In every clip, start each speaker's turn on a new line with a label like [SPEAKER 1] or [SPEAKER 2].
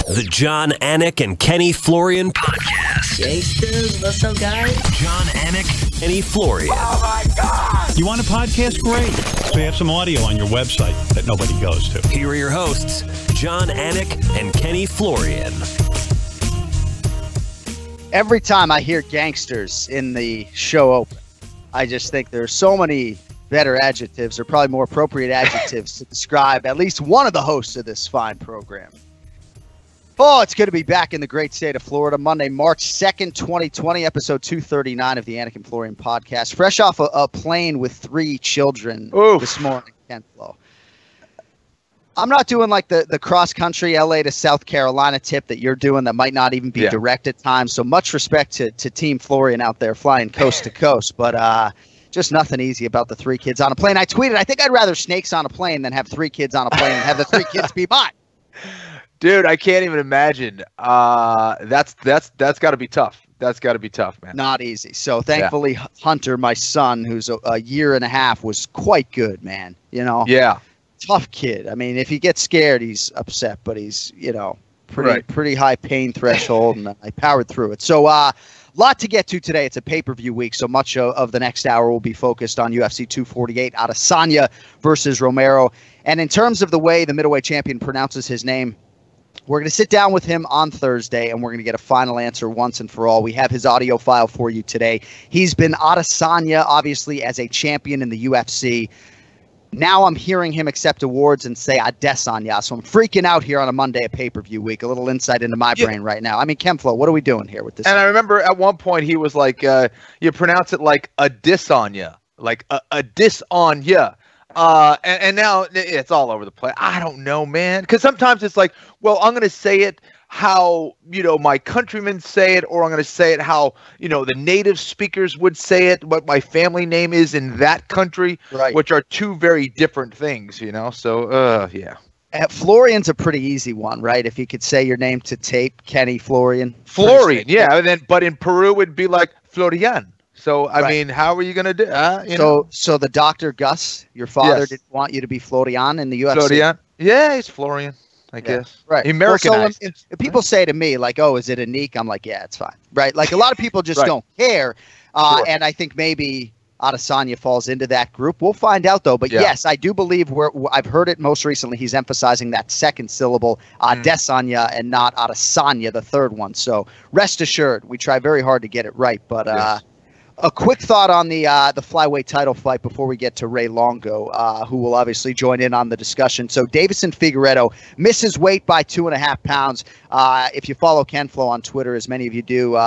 [SPEAKER 1] The John Anik and Kenny Florian podcast.
[SPEAKER 2] Gangsters, what's up, guys?
[SPEAKER 1] John Anik, Kenny Florian.
[SPEAKER 3] Oh my God!
[SPEAKER 4] You want a podcast? Great. So you have some audio on your website that nobody goes to.
[SPEAKER 1] Here are your hosts, John Anik and Kenny Florian.
[SPEAKER 5] Every time I hear gangsters in the show open, I just think there's so many better adjectives, or probably more appropriate adjectives to describe at least one of the hosts of this fine program. Oh, it's good to be back in the great state of Florida. Monday, March 2nd, 2020, episode 239 of the Anik and Florian podcast. Fresh off a plane with 3 children this morning, Ken Flo. I'm not doing like the cross-country LA to South Carolina tip that you're doing that might not even be direct at times. So much respect to Team Florian out there flying coast to coast. But just nothing easy about the 3 kids on a plane. I tweeted, I think I'd rather snakes on a plane than have 3 kids on a plane and have the 3 kids be mine.
[SPEAKER 3] Dude, I can't even imagine. That's got to be tough. That's got to be tough, man.
[SPEAKER 5] Not easy. So thankfully, Hunter, my son, who's a year and a half, was quite good, man. You know? Yeah. Tough kid. I mean, if he gets scared, he's upset, but he's, pretty high pain threshold, and I powered through it. So, lot to get to today. It's a pay-per-view week, so much of the next hour will be focused on UFC 248, Adesanya versus Romero. And in terms of the way the middleweight champion pronounces his name, we're going to sit down with him on Thursday, and we're going to get a final answer once and for all. We have his audio file for you today. He's been Adesanya, obviously, as a champion in the UFC. Now I'm hearing him accept awards and say Adesanya. So I'm freaking out here on a Monday at pay-per-view week. A little insight into my brain right now. I mean, Kemflo, what are we doing here with this?
[SPEAKER 3] And I remember at one point he was like, you pronounce it like Adesanya, like Adesanya. And now it's all over the place. I don't know, man. Because sometimes it's like, well, I'm going to say it how, my countrymen say it, or I'm going to say it how, the native speakers would say it, what my family name is in that country, which are 2 very different things, So, yeah.
[SPEAKER 5] Florian's a pretty easy one, right? If you could say your name to tape, Kenny Florian.
[SPEAKER 3] Florian, yeah. But in Peru, it'd be like Florian. So, I mean, how are you going to do
[SPEAKER 5] So the Dr. Gus, your father, didn't want you to be Florian in the UFC?
[SPEAKER 3] Florian? Yeah, he's Florian, I guess.
[SPEAKER 5] Right.
[SPEAKER 3] Americanized.
[SPEAKER 5] Well, so if people say to me, like, oh, is it Anik? I'm like, yeah, it's fine. Right? Like, a lot of people just don't care. And I think maybe Adesanya falls into that group. We'll find out, though. But yes, I do believe I've heard it most recently. He's emphasizing that second syllable, Adesanya, and not Adesanya, the third one. So rest assured, we try very hard to get it right. But a quick thought on the flyweight title fight before we get to Ray Longo, who will obviously join in on the discussion. So Davison Figueiredo misses weight by 2.5 pounds. If you follow Ken Flo on Twitter, as many of you do,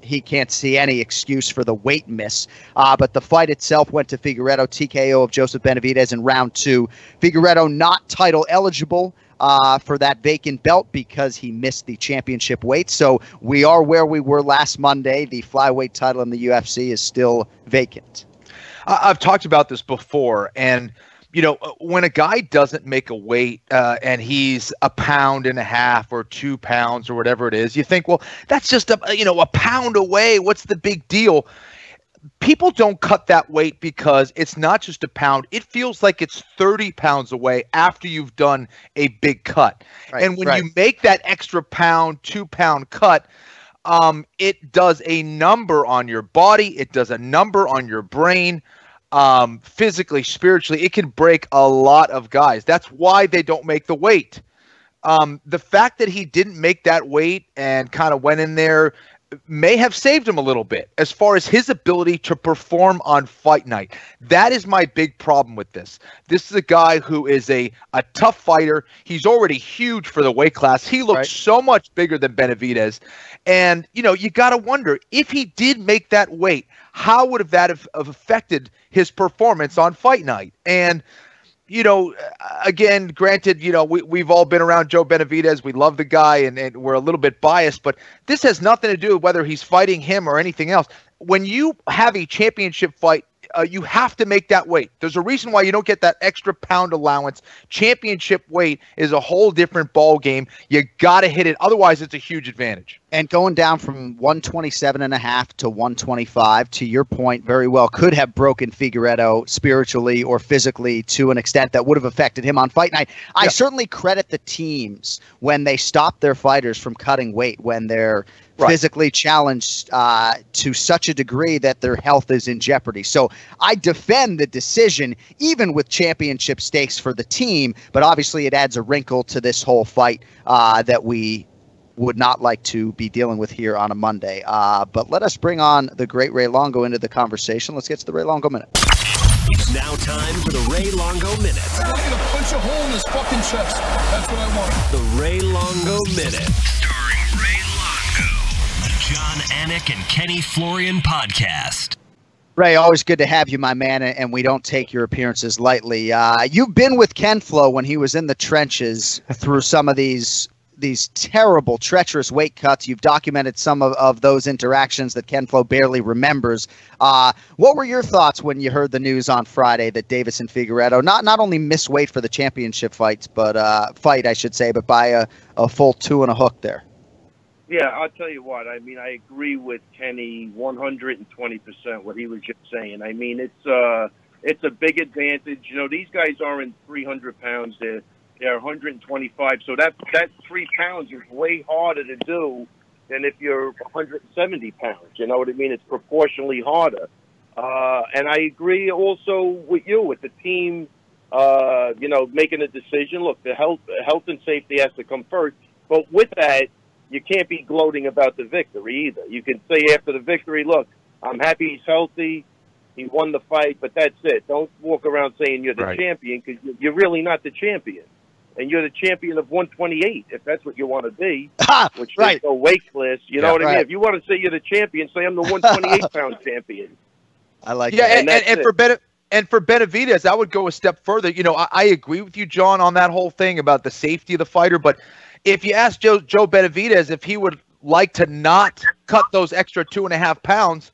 [SPEAKER 5] he can't see any excuse for the weight miss. But the fight itself went to Figueiredo, TKO of Joseph Benavidez in round 2. Figueiredo not title eligible for that vacant belt because he missed the championship weight. So we are where we were last Monday. The flyweight title in the UFC is still vacant.
[SPEAKER 3] I've talked about this before, and when a guy doesn't make a weight and he's 1.5 pounds or 2 pounds or whatever it is, you think, well, that's just a pound away. What's the big deal? People don't cut that weight because it's not just a pound. It feels like it's 30 pounds away after you've done a big cut. Right, and when you make that extra 2 pound cut, it does a number on your body. It does a number on your brain. Physically, spiritually, it can break a lot of guys. That's why they don't make the weight. The fact that he didn't make that weight and kind of went in there may have saved him a little bit as far as his ability to perform on fight night. That is my big problem with this. This is a guy who is a tough fighter. He's already huge for the weight class. He looks so much bigger than Benavidez. And, you got to wonder, if he did make that weight, how would that have affected his performance on fight night? And again, granted, we've all been around Joe Benavidez. We love the guy, and we're a little bit biased, but this has nothing to do with whether he's fighting him or anything else. When you have a championship fight, you have to make that weight. There's a reason why you don't get that extra pound allowance. Championship weight is a whole different ball game. You got to hit it. Otherwise, it's a huge advantage.
[SPEAKER 5] And going down from 127.5 to 125, to your point, very well could have broken Figueiredo spiritually or physically to an extent that would have affected him on fight night. I certainly credit the teams when they stop their fighters from cutting weight, when they're physically challenged to such a degree that their health is in jeopardy. So I defend the decision, even with championship stakes for the team, but obviously it adds a wrinkle to this whole fight that we would not like to be dealing with here on a Monday. But let us bring on the great Ray Longo into the conversation. Let's get to the Ray Longo Minute.
[SPEAKER 1] It's now time for the Ray Longo Minute.
[SPEAKER 6] I'm gonna punch a hole in his fucking chest. That's what I want.
[SPEAKER 1] The Ray Longo Minute. Starring Ray Longo. The John Anik and Kenny Florian podcast.
[SPEAKER 5] Ray, always good to have you, my man, and we don't take your appearances lightly. You've been with Ken Flo when he was in the trenches through some of these terrible, treacherous weight cuts. You've documented some of those interactions that Ken Flo barely remembers. What were your thoughts when you heard the news on Friday that Davis and Figueiredo not only missed weight for the championship fight, but by a full 2 and a hook there?
[SPEAKER 7] Yeah, I'll tell you what. I mean, I agree with Kenny 120% what he was just saying. I mean, it's a big advantage. You know, these guys aren't 300 pounds. They're 125, so that 3 pounds is way harder to do than if you're 170 pounds. You know what I mean? It's proportionally harder. And I agree also with you, with the team, making a decision. Look, the health and safety has to come first. But with that, you can't be gloating about the victory either. You can say after the victory, look, I'm happy he's healthy. He won the fight, but that's it. Don't walk around saying you're the champion, because you're really not the champion. And you're the champion of 128, if that's what you want to be, which is a weight class. You know what I mean? If you want to say you're the champion, say I'm the 128-pound champion.
[SPEAKER 5] I like
[SPEAKER 3] that.
[SPEAKER 5] And
[SPEAKER 3] for Benavidez, I would go a step further. You know, I agree with you, John, on that whole thing about the safety of the fighter. But if you ask Joe Benavidez if he would like to not cut those extra 2.5 pounds,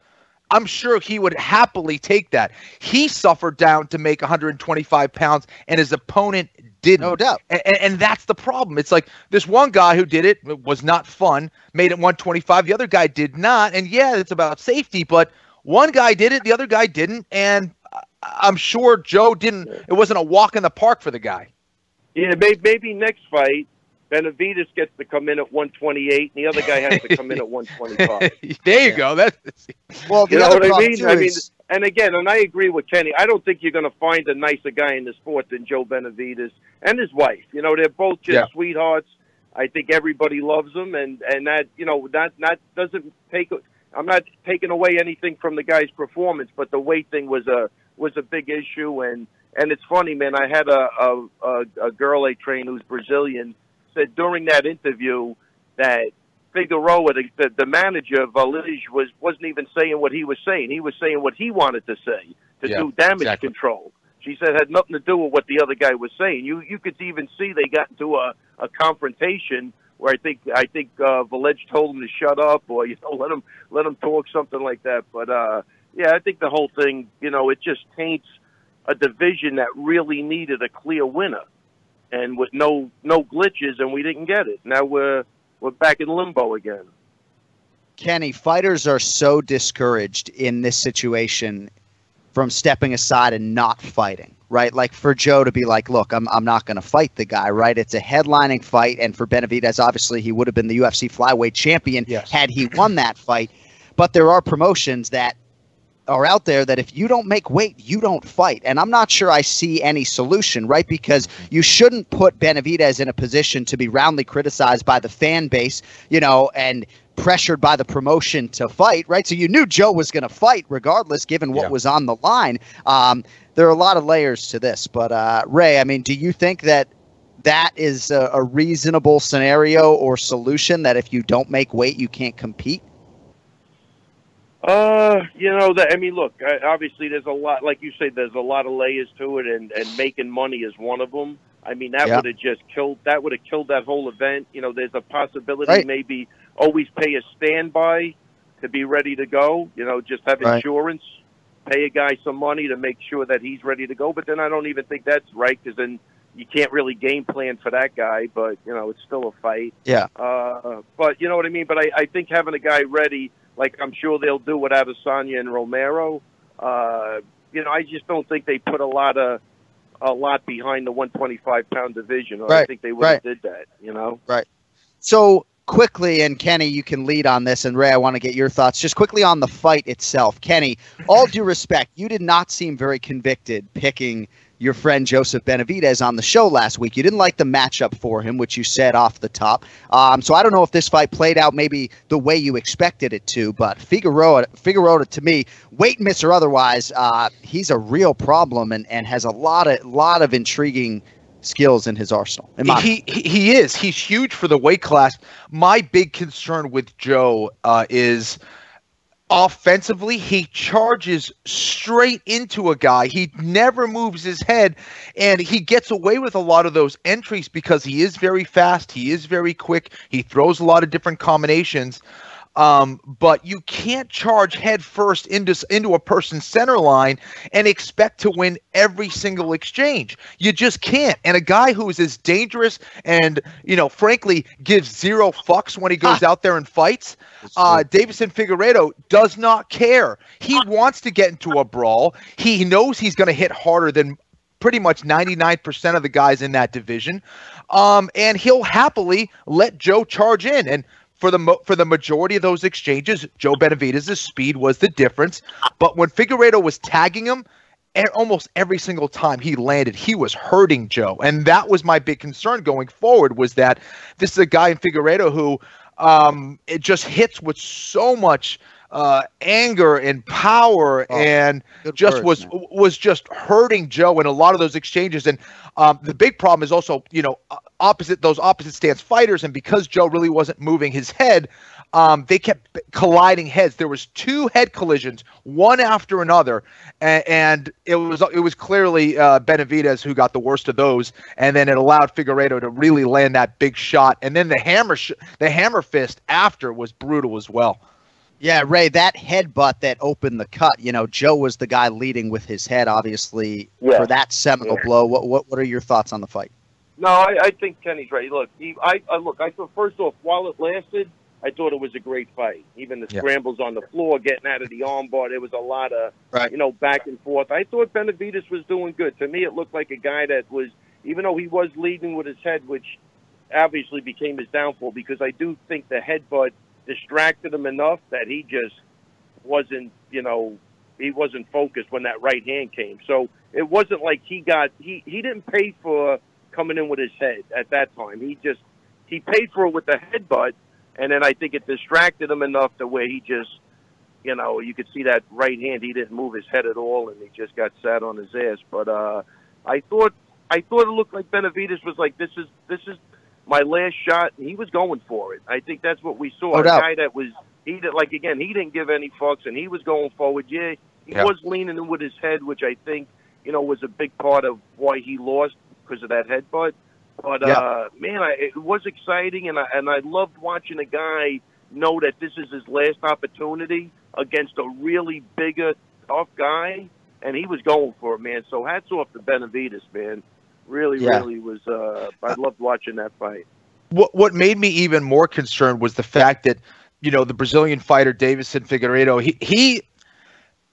[SPEAKER 3] I'm sure he would happily take that. He suffered down to make 125 pounds, and his opponent didn't.
[SPEAKER 5] No doubt.
[SPEAKER 3] And that's the problem. It's like this one guy who did it was not fun, made it 125. The other guy did not. And, yeah, it's about safety, but one guy did it, the other guy didn't. And I'm sure Joe didn't. It wasn't a walk in the park for the guy.
[SPEAKER 7] Yeah, maybe next fight, Benavidez gets to come in at 128, and the other guy has to come in at 125.
[SPEAKER 3] There you go.
[SPEAKER 5] Well,
[SPEAKER 7] you know what I mean? And again, I agree with Kenny. I don't think you're going to find a nicer guy in the sport than Joe Benavidez and his wife. You know, they're both just sweethearts. I think everybody loves them, and that, you know, that doesn't take. I'm not taking away anything from the guy's performance, but the weight thing was a big issue, and it's funny, man. I had a girl I trained who's Brazilian, said during that interview that Figueroa, the manager of Valige, wasn't even saying what he was saying. He was saying what he wanted to say to do damage control. She said it had nothing to do with what the other guy was saying. You could even see they got into a confrontation where I think Valige told him to shut up, or let him talk, something like that. But I think the whole thing, it just taints a division that really needed a clear winner, and with no glitches, and we didn't get it. Now we're back in limbo again.
[SPEAKER 5] Kenny, fighters are so discouraged in this situation from stepping aside and not fighting, right? Like for Joe to be like, look, I'm not going to fight the guy, right? It's a headlining fight, and for Benavidez, obviously he would have been the UFC flyweight champion had he won that fight. But there are promotions that are out there that if you don't make weight, you don't fight. And I'm not sure I see any solution, right? Because you shouldn't put Benavidez in a position to be roundly criticized by the fan base, and pressured by the promotion to fight, right? So you knew Joe was going to fight regardless, given what was on the line. There are a lot of layers to this. But Ray, I mean, do you think that is a reasonable scenario or solution, that if you don't make weight, you can't compete?
[SPEAKER 7] Look, obviously there's a lot, like you say, there's a lot of layers to it, and making money is one of them. I mean, that would have just killed that whole event. There's a possibility maybe always pay a standby to be ready to go, just have insurance, pay a guy some money to make sure that he's ready to go. But then I don't even think that's right, because then you can't really game plan for that guy, but, you know, it's still a fight.
[SPEAKER 5] Yeah.
[SPEAKER 7] But you know what I mean? But I think having a guy ready, like I'm sure they'll do with Adesanya and Romero, you know, I just don't think they put a lot behind the 125-pound division. Or I think they would have did that, you know?
[SPEAKER 5] Right. So quickly, and Kenny, you can lead on this, and Ray, I want to get your thoughts. Just quickly on the fight itself. Kenny, all due respect, you did not seem very convicted picking your friend Joseph Benavidez on the show last week. You didn't like the matchup for him, which you said off the top. So I don't know if this fight played out maybe the way you expected it to, but Figueroa to me, weight miss or otherwise, he's a real problem and has a lot of intriguing skills in his arsenal.
[SPEAKER 3] He is. He's huge for the weight class. My big concern with Joe is offensively, he charges straight into a guy. He never moves his head, and he gets away with a lot of those entries because he is very fast. He is very quick. He throws a lot of different combinations. But you can't charge head first into a person's center line and expect to win every single exchange. You just can't. And a guy who is as dangerous and, you know, frankly, gives zero fucks when he goes out there and fights, Davison Figueiredo does not care. He wants to get into a brawl. He knows he's going to hit harder than pretty much 99% of the guys in that division. And he'll happily let Joe charge in. And for the majority of those exchanges, Joe Benavidez' speed was the difference. But when Figueiredo was tagging him, almost every single time he landed, he was hurting Joe. And that was my big concern going forward, was that this is a guy in Figueiredo who it just hits with so much anger and power, and just was just hurting Joe in a lot of those exchanges. And the big problem is also, you know, those opposite stance fighters, and because Joe really wasn't moving his head, they kept colliding heads. There was 2 head collisions, one after another, and it was clearly Benavidez who got the worst of those, and then it allowed Figueiredo to really land that big shot, and then the hammer fist after was brutal as well.
[SPEAKER 5] Yeah, Ray, that headbutt that opened the cut, you know, Joe was the guy leading with his head, obviously, for that seminal blow. What are your thoughts on the fight?
[SPEAKER 7] No, I think Kenny's right. Look, I thought, first off, while it lasted, I thought it was a great fight. Even the scrambles on the floor, getting out of the armbar, there was a lot of, you know, back and forth. I thought Benavidez was doing good. To me, it looked like a guy that was, even though he was leading with his head, which obviously became his downfall, because I do think the headbutt distracted him enough that he just wasn't, you know, he wasn't focused when that right hand came. So it wasn't like he didn't pay for coming in with his head at that time. He paid for it with the headbutt, and then I think it distracted him enough to where he just, you know, you could see that right hand, he didn't move his head at all, and he just got sat on his ass. But I thought it looked like Benavidez was like, this is my last shot, and he was going for it. I think that's what we saw. A guy that was, he didn't give any fucks, and he was going forward. Yeah, he was leaning in with his head, which I think, you know, was a big part of why he lost, because of that headbutt. But man, it was exciting, and I loved watching a guy know that this is his last opportunity against a really bigger, tough guy, and he was going for it, man. So hats off to Benavidez, man. Really was. I loved watching that fight.
[SPEAKER 3] What made me even more concerned was the fact that, you know, the Brazilian fighter Davison Figueiredo,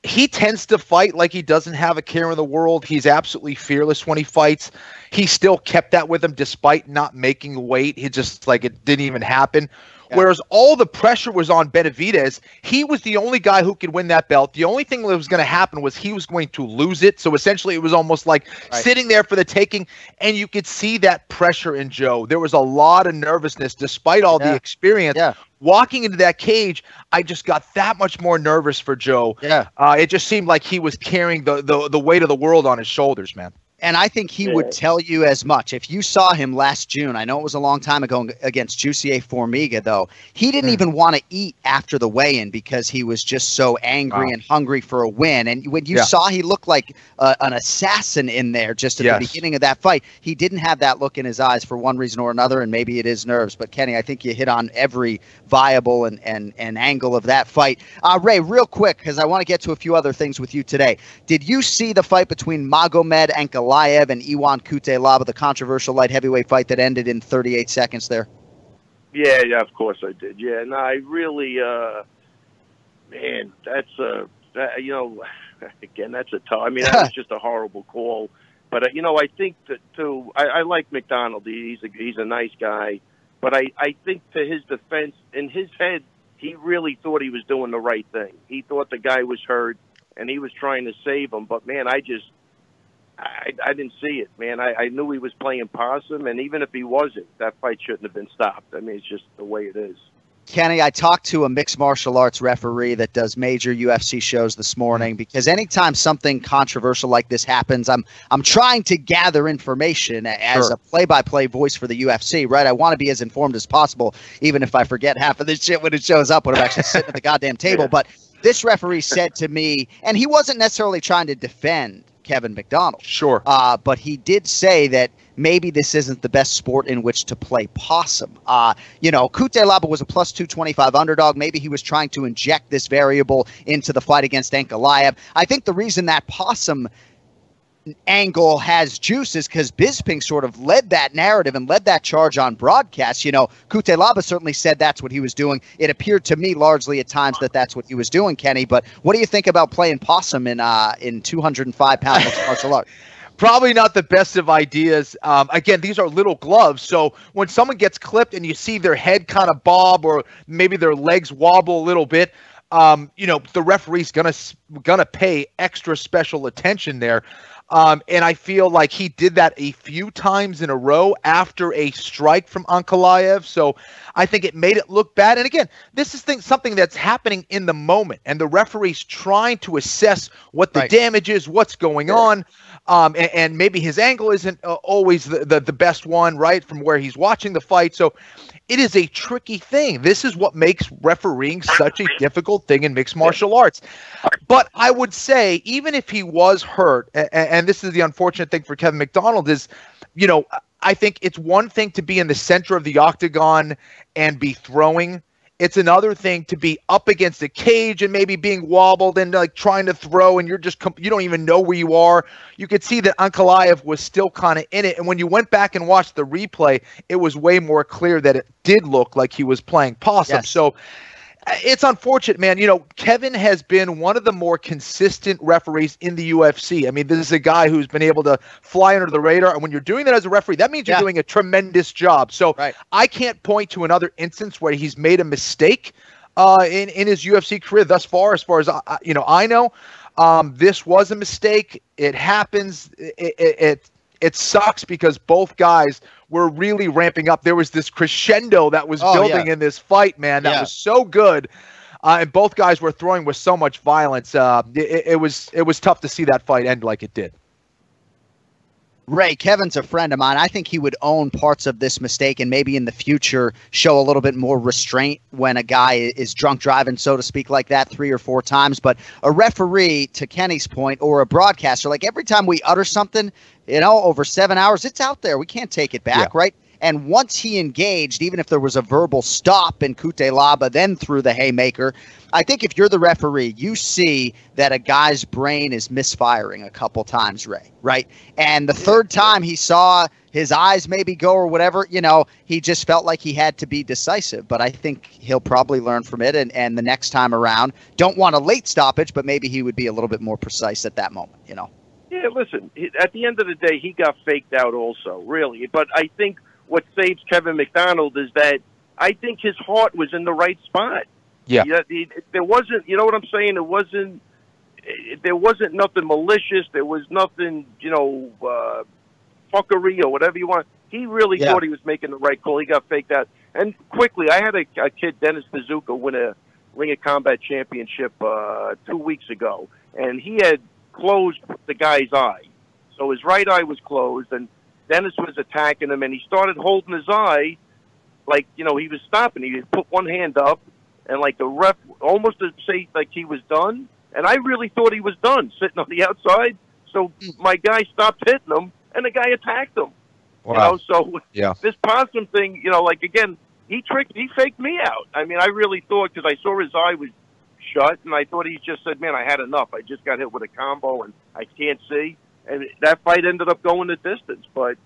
[SPEAKER 3] he tends to fight like he doesn't have a care in the world. He's absolutely fearless when he fights. He still kept that with him despite not making weight. He just, like, it didn't even happen. Whereas all the pressure was on Benavidez. He was the only guy who could win that belt. The only thing that was going to happen was he was going to lose it. So essentially it was almost like sitting there for the taking, and you could see that pressure in Joe. There was a lot of nervousness despite all the experience. Walking into that cage, I just got that much more nervous for Joe. It just seemed like he was carrying the weight of the world on his shoulders, man.
[SPEAKER 5] And I think he would tell you as much. If you saw him last June, I know it was a long time ago against Jussier Formiga, though, he didn't even want to eat after the weigh-in because he was just so angry and hungry for a win. And when you saw, he looked like an assassin in there just at the beginning of that fight. He didn't have that look in his eyes for one reason or another, and maybe it is nerves. But, Kenny, I think you hit on every viable and angle of that fight. Ray, real quick, because I want to get to a few other things with you today. Did you see the fight between Magomed Ankalaev Ankalaev and Iwan Kutelaba, the controversial light heavyweight fight that ended in 38 seconds there?
[SPEAKER 7] Yeah, of course I did. Yeah, no, I really, man, that's again, that's a tough. I mean, that was just a horrible call. But I think that too. I like McDonald. He's a nice guy. But I think, to his defense, in his head, he really thought he was doing the right thing. He thought the guy was hurt, and he was trying to save him. But man, I didn't see it, man. I knew he was playing possum, and even if he wasn't, that fight shouldn't have been stopped. I mean, it's just the way it is.
[SPEAKER 5] Kenny, I talked to a mixed martial arts referee that does major UFC shows this morning, because anytime something controversial like this happens, I'm trying to gather information as a play-by-play voice for the UFC, right? I want to be as informed as possible, even if I forget half of this shit when it shows up, when I'm actually sitting at the goddamn table. But this referee said to me, and he wasn't necessarily trying to defend Kevin McDonald. Sure. But he did say that maybe this isn't the best sport in which to play possum. Kutelaba was a plus 225 underdog. Maybe he was trying to inject this variable into the fight against Ankalaev. I think the reason that possum angle has juice is because Bisping sort of led that narrative and led that charge on broadcast. Kutelaba certainly said that's what he was doing. It appeared to me largely at times that that's what he was doing, Kenny. But what do you think about playing possum in 205-pound mixed martial arts?
[SPEAKER 3] Probably not the best of ideas. Again, these are little gloves, so when someone gets clipped and you see their head kind of bob or maybe their legs wobble a little bit, the referee's gonna pay extra special attention there. And I feel like he did that a few times in a row after a strike from Ankalaev. So I think it made it look bad. And again, this is something that's happening in the moment, and the referee's trying to assess what the damage is, what's going on. And maybe his angle isn't always the best one, right, from where he's watching the fight. So it is a tricky thing. This is what makes refereeing such a difficult thing in mixed martial arts. But I would say, even if he was hurt, and this is the unfortunate thing for Kevin McDonald, is, I think it's one thing to be in the center of the octagon and be throwing. It's another thing to be up against a cage and maybe being wobbled and trying to throw, and you don't even know where you are. You could see that Ankalaev was still kind of in it, and when you went back and watched the replay, it was way more clear that it did look like he was playing possum. Yes. So it's unfortunate, man. Kevin has been one of the more consistent referees in the UFC. I mean, this is a guy who's been able to fly under the radar. And when you're doing that as a referee, that means you're doing a tremendous job. So I can't point to another instance where he's made a mistake in his UFC career thus far, as I know. This was a mistake. It happens. It sucks because both guys were really ramping up. There was this crescendo that was building in this fight, man. That was so good. And both guys were throwing with so much violence. It was tough to see that fight end like it did.
[SPEAKER 5] Ray, Kevin's a friend of mine. I think he would own parts of this mistake and maybe in the future show a little bit more restraint when a guy is drunk driving, so to speak, like that 3 or 4 times. But a referee, to Kenny's point, or a broadcaster, like every time we utter something, over 7 hours, it's out there. We can't take it back, right? And once he engaged, even if there was a verbal stop and Kutelaba then threw the haymaker, I think if you're the referee, you see that a guy's brain is misfiring a couple times, Ray, right? And the third time he saw his eyes maybe go or whatever, he just felt like he had to be decisive. But I think he'll probably learn from it. And the next time around, don't want a late stoppage, but maybe he would be a little bit more precise at that moment,
[SPEAKER 7] Yeah, listen, at the end of the day, he got faked out also, really. But I think what saves Kevin McDonald is that I think his heart was in the right spot. Yeah. There wasn't, you know what I'm saying? There wasn't nothing malicious. There was nothing, fuckery or whatever you want. He really thought he was making the right call. He got faked out. And quickly, I had a kid, Dennis Bazooka, win a Ring of Combat championship 2 weeks ago. And he had closed the guy's eye. So his right eye was closed, and Dennis was attacking him, and he started holding his eye like, he was stopping. He put one hand up, and like the ref almost to say like he was done. And I really thought he was done, sitting on the outside. So my guy stopped hitting him, and the guy attacked him. Wow. So this possum thing, again, he faked me out. I mean, I really thought, because I saw his eye was shut, and I thought he just said, man, I had enough. I just got hit with a combo, and I can't see. and that fight ended up going the distance. But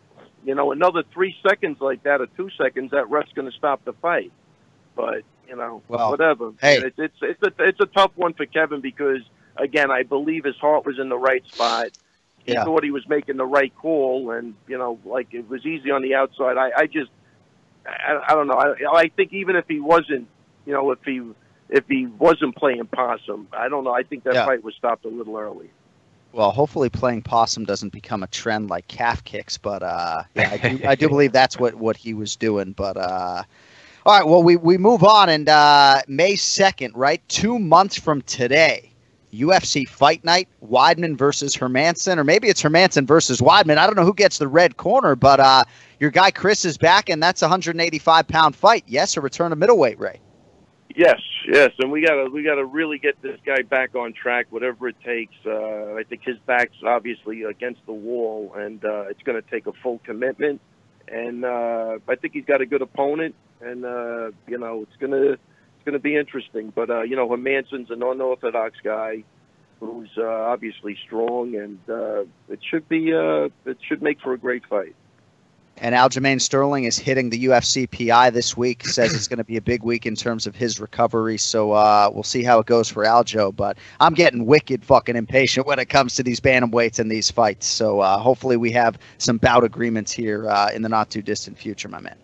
[SPEAKER 7] you know, another 3 seconds like that or 2 seconds, that ref's going to stop the fight. But you know, whatever.
[SPEAKER 5] Hey,
[SPEAKER 7] it's a tough one for Kevin because again, I believe his heart was in the right spot. He thought he was making the right call, and you know, like it was easy on the outside. I don't know. I think even if he wasn't, you know, if he wasn't playing possum, I don't know. I think that fight was stopped a little early.
[SPEAKER 5] Well, hopefully playing possum doesn't become a trend like calf kicks, but I do believe that's what he was doing. But all right, well, we move on, and May 2nd, right, 2 months from today, UFC Fight Night, Weidman versus Hermanson, or maybe it's Hermanson versus Weidman. I don't know who gets the red corner, but your guy Chris is back, and that's a 185-pound fight. Yes, a return to middleweight, Ray.
[SPEAKER 7] Yes, and we gotta really get this guy back on track, whatever it takes. I think his back's obviously against the wall, and it's going to take a full commitment. And I think he's got a good opponent, and you know, it's gonna be interesting. But you know, Hermanson's an unorthodox guy who's obviously strong, and it should make for a great fight.
[SPEAKER 5] And Aljamain Sterling is hitting the UFC PI this week. Says it's going to be a big week in terms of his recovery. So we'll see how it goes for Aljo. But I'm getting wicked fucking impatient when it comes to these bantamweights and these fights. So hopefully we have some bout agreements here in the not too distant future, my man.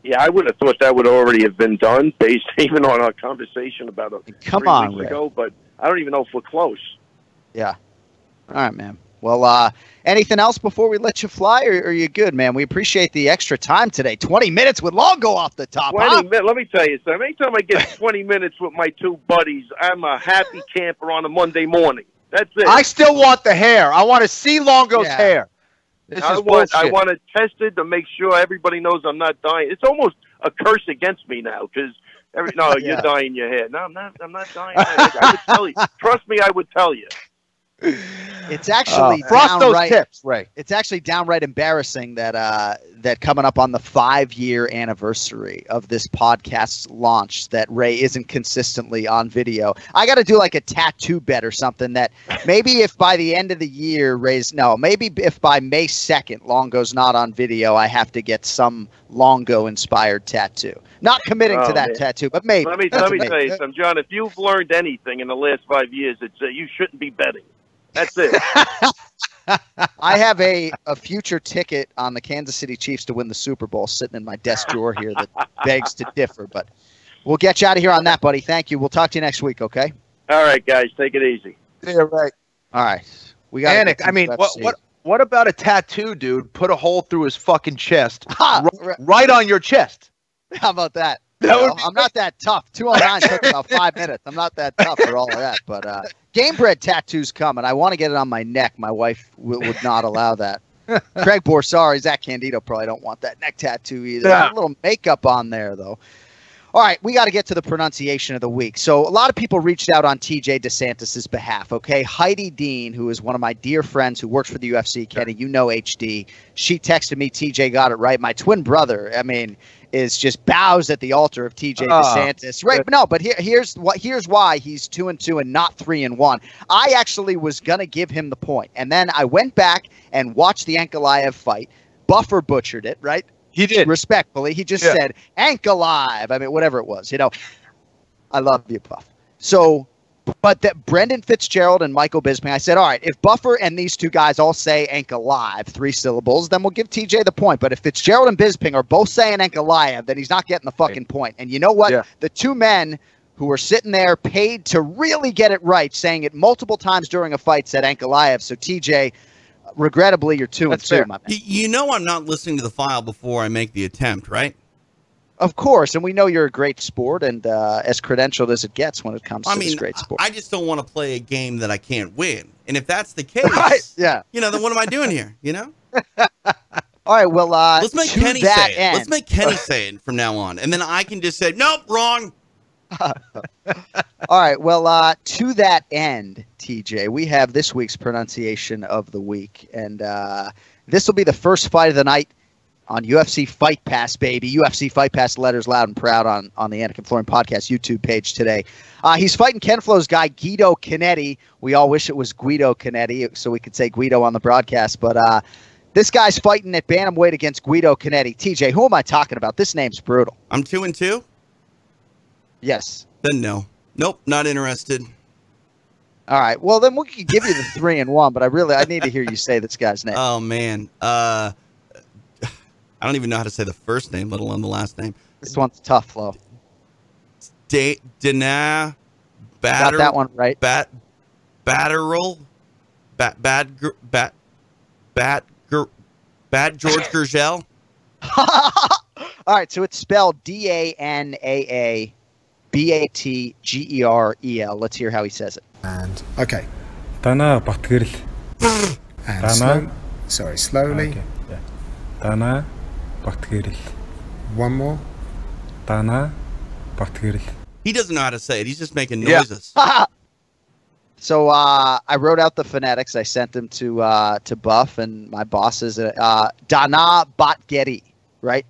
[SPEAKER 7] Yeah, I would have thought that would already have been done based even on our conversation about it 3 weeks ago. But I don't even know if we're close.
[SPEAKER 5] Yeah. All right, man. Well, anything else before we let you fly, or are you good, man? We appreciate the extra time today. 20 minutes with Longo off the top.
[SPEAKER 7] 20 minutes. Let me tell you something. Anytime I get 20 minutes with my two buddies, I'm a happy camper on a Monday morning. That's it.
[SPEAKER 3] I still want the hair. I want to see Longo's hair.
[SPEAKER 7] I want to test it to make sure everybody knows I'm not dying. It's almost a curse against me now because you're dyeing your hair. No, I'm not dyeing my hair. I would tell you. Trust me, I would tell you.
[SPEAKER 5] It's actually
[SPEAKER 3] frost those tips, Ray.
[SPEAKER 5] It's actually downright embarrassing that that coming up on the 5-year anniversary of this podcast's launch, that Ray isn't consistently on video. I got to do like a tattoo bet or something that maybe if by the end of the year maybe if by May 2nd Longo's not on video, I have to get some Longo inspired tattoo. Not committing to that tattoo, but maybe.
[SPEAKER 7] Let me tell you something, John. If you've learned anything in the last 5 years, it's that you shouldn't be betting. That's it.
[SPEAKER 5] I have a future ticket on the Kansas City Chiefs to win the Super Bowl sitting in my desk drawer here that begs to differ, but we'll get you out of here on that, buddy. Thank you. We'll talk to you next week, okay?
[SPEAKER 7] All right, guys. Take it easy.
[SPEAKER 3] Yeah, right.
[SPEAKER 5] All right. We got
[SPEAKER 3] Anik, I mean, what about a tattoo, dude? Put a hole through his fucking chest. Right on your chest.
[SPEAKER 5] How about that? I'm not that tough. 209 took about 5 minutes. I'm not that tough for all of that. But Game Bread tattoo's coming. I want to get it on my neck. My wife would not allow that. Craig Borsari, Zach Candido probably don't want that neck tattoo either. A little makeup on there, though. All right, we got to get to the pronunciation of the week. So a lot of people reached out on TJ DeSantis' behalf, okay? Heidi Dean, who is one of my dear friends who works for the UFC, Kenny, you know HD, she texted me, TJ got it right. My twin brother, is just bows at the altar of TJ DeSantis. Right, but here's why he's 2-2 and not 3-1. I actually was going to give him the point, and then I went back and watched the Ankalaev fight. Buffer butchered it, right?
[SPEAKER 3] He did.
[SPEAKER 5] Respectfully. He just said, Ankalaev. I mean, whatever it was. I love you, Buff. So, but that Brendan Fitzgerald and Michael Bisping, I said, all right, if Buffer and these two guys all say Ankalaev, 3 syllables, then we'll give TJ the point. But if Fitzgerald and Bisping are both saying Ankalaev, then he's not getting the fucking point. And you know what? Yeah. The two men who were sitting there paid to really get it right, saying it multiple times during a fight, said Ankalaev. So, TJ, regrettably, you're 2-2, my man.
[SPEAKER 8] You know I'm not listening to the file before I make the attempt, right?
[SPEAKER 5] Of course, and we know you're a great sport and as credentialed as it gets when it comes to this great sport.
[SPEAKER 8] I just don't want to play a game that I can't win. And if that's the case, then what am I doing here,
[SPEAKER 5] All right, well,
[SPEAKER 8] let's make Kenny say it. Let's make Kenny say it from now on. And then I can just say, nope, wrong.
[SPEAKER 5] All right, well, to that end, TJ, we have this week's pronunciation of the week. And this will be the first fight of the night. on UFC Fight Pass, baby. UFC Fight Pass letters loud and proud on the Anik and Florian podcast YouTube page today. He's fighting Ken Flo's guy, Guido Canetti. We all wish it was Guido Canetti so we could say Guido on the broadcast. But this guy's fighting at bantamweight against Guido Canetti. TJ, who am I talking about? This name's brutal.
[SPEAKER 8] I'm 2-2?
[SPEAKER 5] Yes.
[SPEAKER 8] Then no. Nope, not interested.
[SPEAKER 5] All right. Well, then we can give you the 3-1, but I need to hear you say this guy's name.
[SPEAKER 8] Oh, man. I don't even know how to say the first name, let alone the last name.
[SPEAKER 5] This one's tough, Flo.
[SPEAKER 8] Got
[SPEAKER 5] that one right.
[SPEAKER 8] Batterel. Bad George Gurgel.
[SPEAKER 5] All right, so it's spelled DANAABATGEREL. Let's hear how he says it.
[SPEAKER 9] And okay.
[SPEAKER 10] Dana Batgirl.
[SPEAKER 9] And slowly.
[SPEAKER 10] Okay. Yeah. Dana Batgirl.
[SPEAKER 9] One more.
[SPEAKER 10] Dana Batgirl.
[SPEAKER 8] He doesn't know how to say it. He's just making noises.
[SPEAKER 5] Yeah. So I wrote out the phonetics. I sent them to Buff and my bosses. Dana Batgeri, right?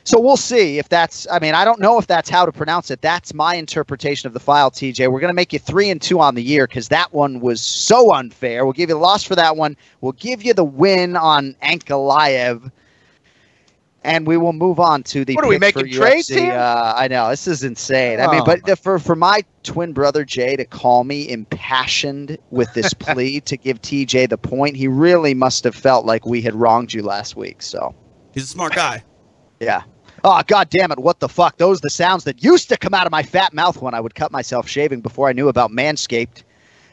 [SPEAKER 5] So we'll see if that's, I don't know if that's how to pronounce it. That's my interpretation of the file, TJ. We're going to make you 3-2 on the year because that one was so unfair. We'll give you the loss for that one. We'll give you the win on Ankalaev. And we will move on to the.
[SPEAKER 3] What are we making trades here?
[SPEAKER 5] I know this is insane. But for my twin brother Jay to call me impassioned with this plea to give TJ the point, he really must have felt like we had wronged you last week. So
[SPEAKER 8] he's a smart guy.
[SPEAKER 5] Yeah. Oh, God damn it. What the fuck? Those are the sounds that used to come out of my fat mouth when I would cut myself shaving before I knew about Manscaped.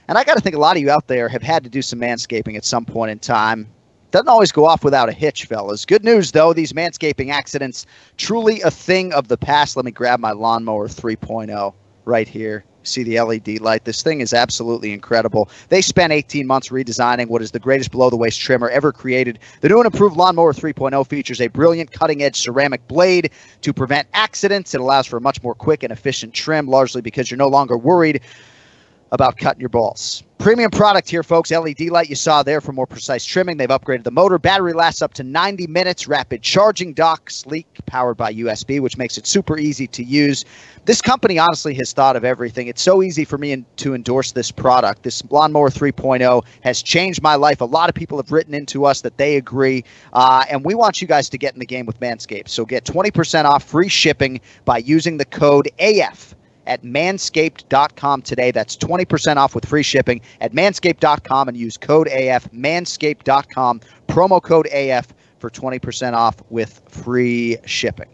[SPEAKER 5] And I got to think a lot of you out there have had to do some manscaping at some point in time. Doesn't always go off without a hitch, fellas. Good news, though. These manscaping accidents, truly a thing of the past. Let me grab my lawnmower 3.0 right here. See the LED light. This thing is absolutely incredible. They spent 18 months redesigning what is the greatest below-the-waist trimmer ever created. The new and improved Lawnmower 3.0 features a brilliant cutting-edge ceramic blade to prevent accidents. It allows for a much more quick and efficient trim, largely because you're no longer worried about cutting your balls. Premium product here, folks. LED light you saw there for more precise trimming. They've upgraded the motor. Battery lasts up to 90 minutes. Rapid charging dock, sleek, powered by USB, which makes it super easy to use. This company honestly has thought of everything. It's so easy for me to endorse this product. This Lawnmower 3.0 has changed my life. A lot of people have written into us that they agree, and we want you guys to get in the game with Manscaped. So get 20% off free shipping by using the code AF at manscaped.com today. That's 20% off with free shipping at manscaped.com and use code AF, manscaped.com, promo code AF for 20% off with free shipping.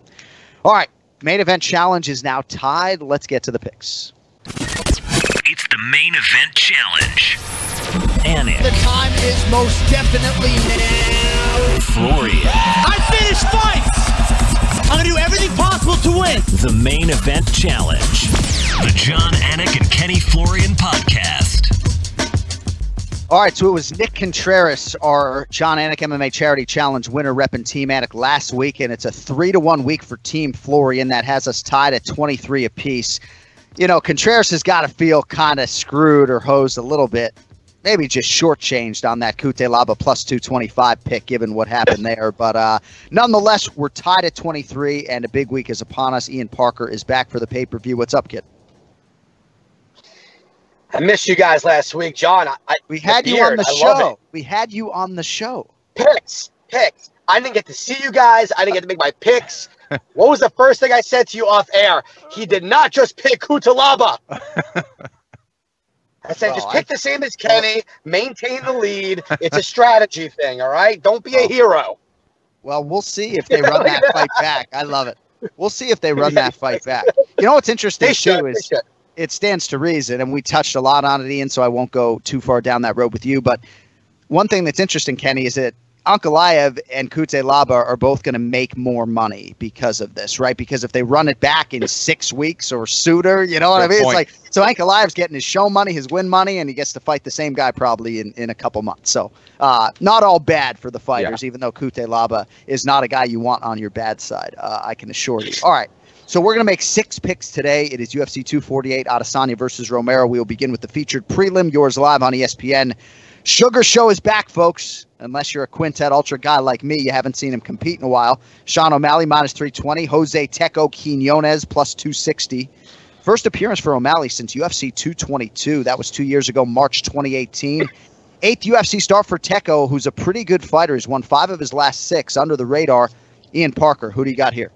[SPEAKER 5] All right, main event challenge is now tied. Let's get to the picks.
[SPEAKER 1] It's the main event challenge. Anik.
[SPEAKER 11] The time is most definitely now.
[SPEAKER 1] Florian.
[SPEAKER 11] I finish fights! I'm going to do everything possible to win.
[SPEAKER 1] The main event challenge. The John Anik and Kenny Florian podcast.
[SPEAKER 5] All right, so it was Nick Contreras, our John Anik MMA Charity Challenge winner, repping Team Anik last week, and it's a 3-1 week for Team Florian. That has us tied at 23 apiece. You know, Contreras has got to feel kind of screwed or hosed a little bit. Maybe just shortchanged on that Cutelaba plus 225 pick, given what happened there. But nonetheless, we're tied at 23, and a big week is upon us. Ian Parker is back for the pay-per-view. What's up, kid?
[SPEAKER 12] I missed you guys last week, John.
[SPEAKER 5] We had you on the show. We had you on the show.
[SPEAKER 12] Picks. I didn't get to see you guys. I didn't get to make my picks. What was the first thing I said to you off air? He did not just pick Cutelaba. I said, just pick the same as Kenny, maintain the lead. It's a strategy thing, all right? Don't be a hero.
[SPEAKER 5] Well, we'll see if they run that fight back. I love it. We'll see if they run that fight back. You know what's interesting, too, is it stands to reason, and we touched a lot on it, Ian, so I won't go too far down that road with you. But one thing that's interesting, Kenny, is that Ankalaev and Cutelaba are both going to make more money because of this, right? Because if they run it back in 6 weeks or sooner, you know what I mean? It's like, so Ankalaev's getting his show money, his win money, and he gets to fight the same guy probably in a couple months. So not all bad for the fighters, even though Cutelaba is not a guy you want on your bad side, I can assure you. All right. So we're going to make 6 picks today. It is UFC 248, Adesanya versus Romero. We will begin with the featured prelim, yours live on ESPN. Sugar Show is back, folks. Unless you're a Quintet Ultra guy like me, you haven't seen him compete in a while. Sean O'Malley, minus 320. Jose Teco Quinones, plus 260. First appearance for O'Malley since UFC 222. That was 2 years ago, March 2018. 8th UFC start for Teco, who's a pretty good fighter. He's won 5 of his last 6 under the radar. Ian Parker, who do you got here?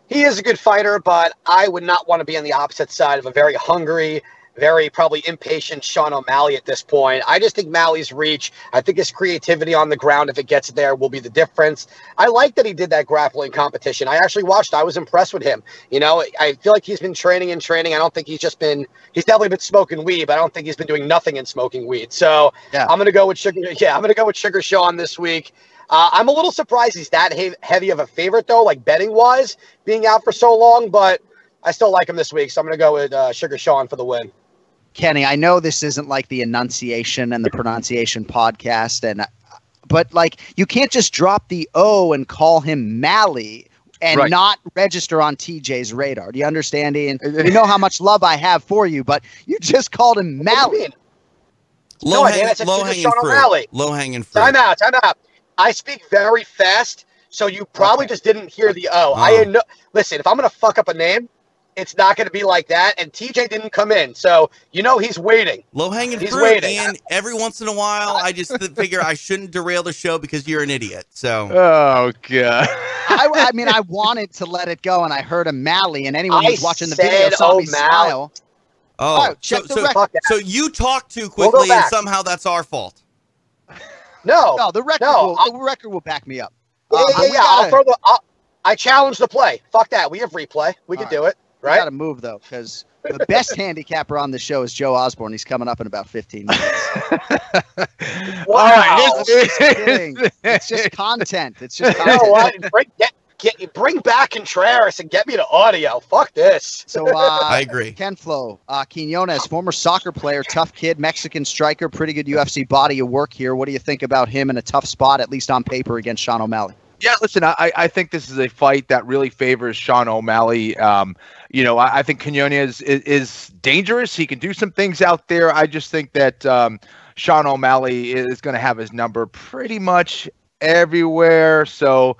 [SPEAKER 12] He is a good fighter, but I would not want to be on the opposite side of a very hungry, very probably impatient Sean O'Malley at this point. I just think Malley's reach, I think his creativity on the ground, if it gets there, will be the difference. I like that he did that grappling competition. I actually watched. I was impressed with him. You know, I feel like he's been training and training. I don't think he's definitely been smoking weed, but I don't think he's been doing nothing and smoking weed. So yeah. I'm going to go with Sugar. Yeah, I'm going to go with Sugar Sean this week. I'm a little surprised he's that heavy of a favorite, though, like betting-wise, being out for so long, but I still like him this week, so I'm going to go with Sugar Sean for the win.
[SPEAKER 5] Kenny, I know this isn't like the enunciation and the pronunciation podcast, but like you can't just drop the O and call him Malley and not register on TJ's radar. Do you understand, Ian? You know how much love I have for you, but you just called him Malley.
[SPEAKER 8] Low hanging fruit. Low hanging fruit.
[SPEAKER 12] Time out. I speak very fast, so you probably just didn't hear the O. Listen, if I'm going to fuck up a name, it's not going to be like that. And TJ didn't come in, so you know he's waiting.
[SPEAKER 8] Low-hanging fruit, and every once in a while, I just figure I shouldn't derail the show because you're an idiot. So,
[SPEAKER 3] oh god.
[SPEAKER 5] I mean, I wanted to let it go, and I heard a Malley, and anyone who's watching the video saw me smile.
[SPEAKER 8] Oh, so you talked too quickly, and somehow that's our fault.
[SPEAKER 5] No, the record will back me up.
[SPEAKER 12] I challenge the play. Fuck that. We have replay. We can do it. Right?
[SPEAKER 5] We got to move though, because the best handicapper on the show is Joe Osborne. He's coming up in about 15 minutes.
[SPEAKER 12] Wow.
[SPEAKER 5] All right, it's just content. It's just content.
[SPEAKER 12] You know what? Bring back Contreras and get me to audio. Fuck this.
[SPEAKER 5] So
[SPEAKER 8] I agree.
[SPEAKER 5] Ken Flo, Quinones, former soccer player, tough kid, Mexican striker, pretty good UFC body of work here. What do you think about him in a tough spot, at least on paper, against Sean O'Malley?
[SPEAKER 3] Yeah, listen, I think this is a fight that really favors Sean O'Malley. I think Quinones is dangerous. He can do some things out there. I just think that Sean O'Malley is going to have his number pretty much everywhere. So,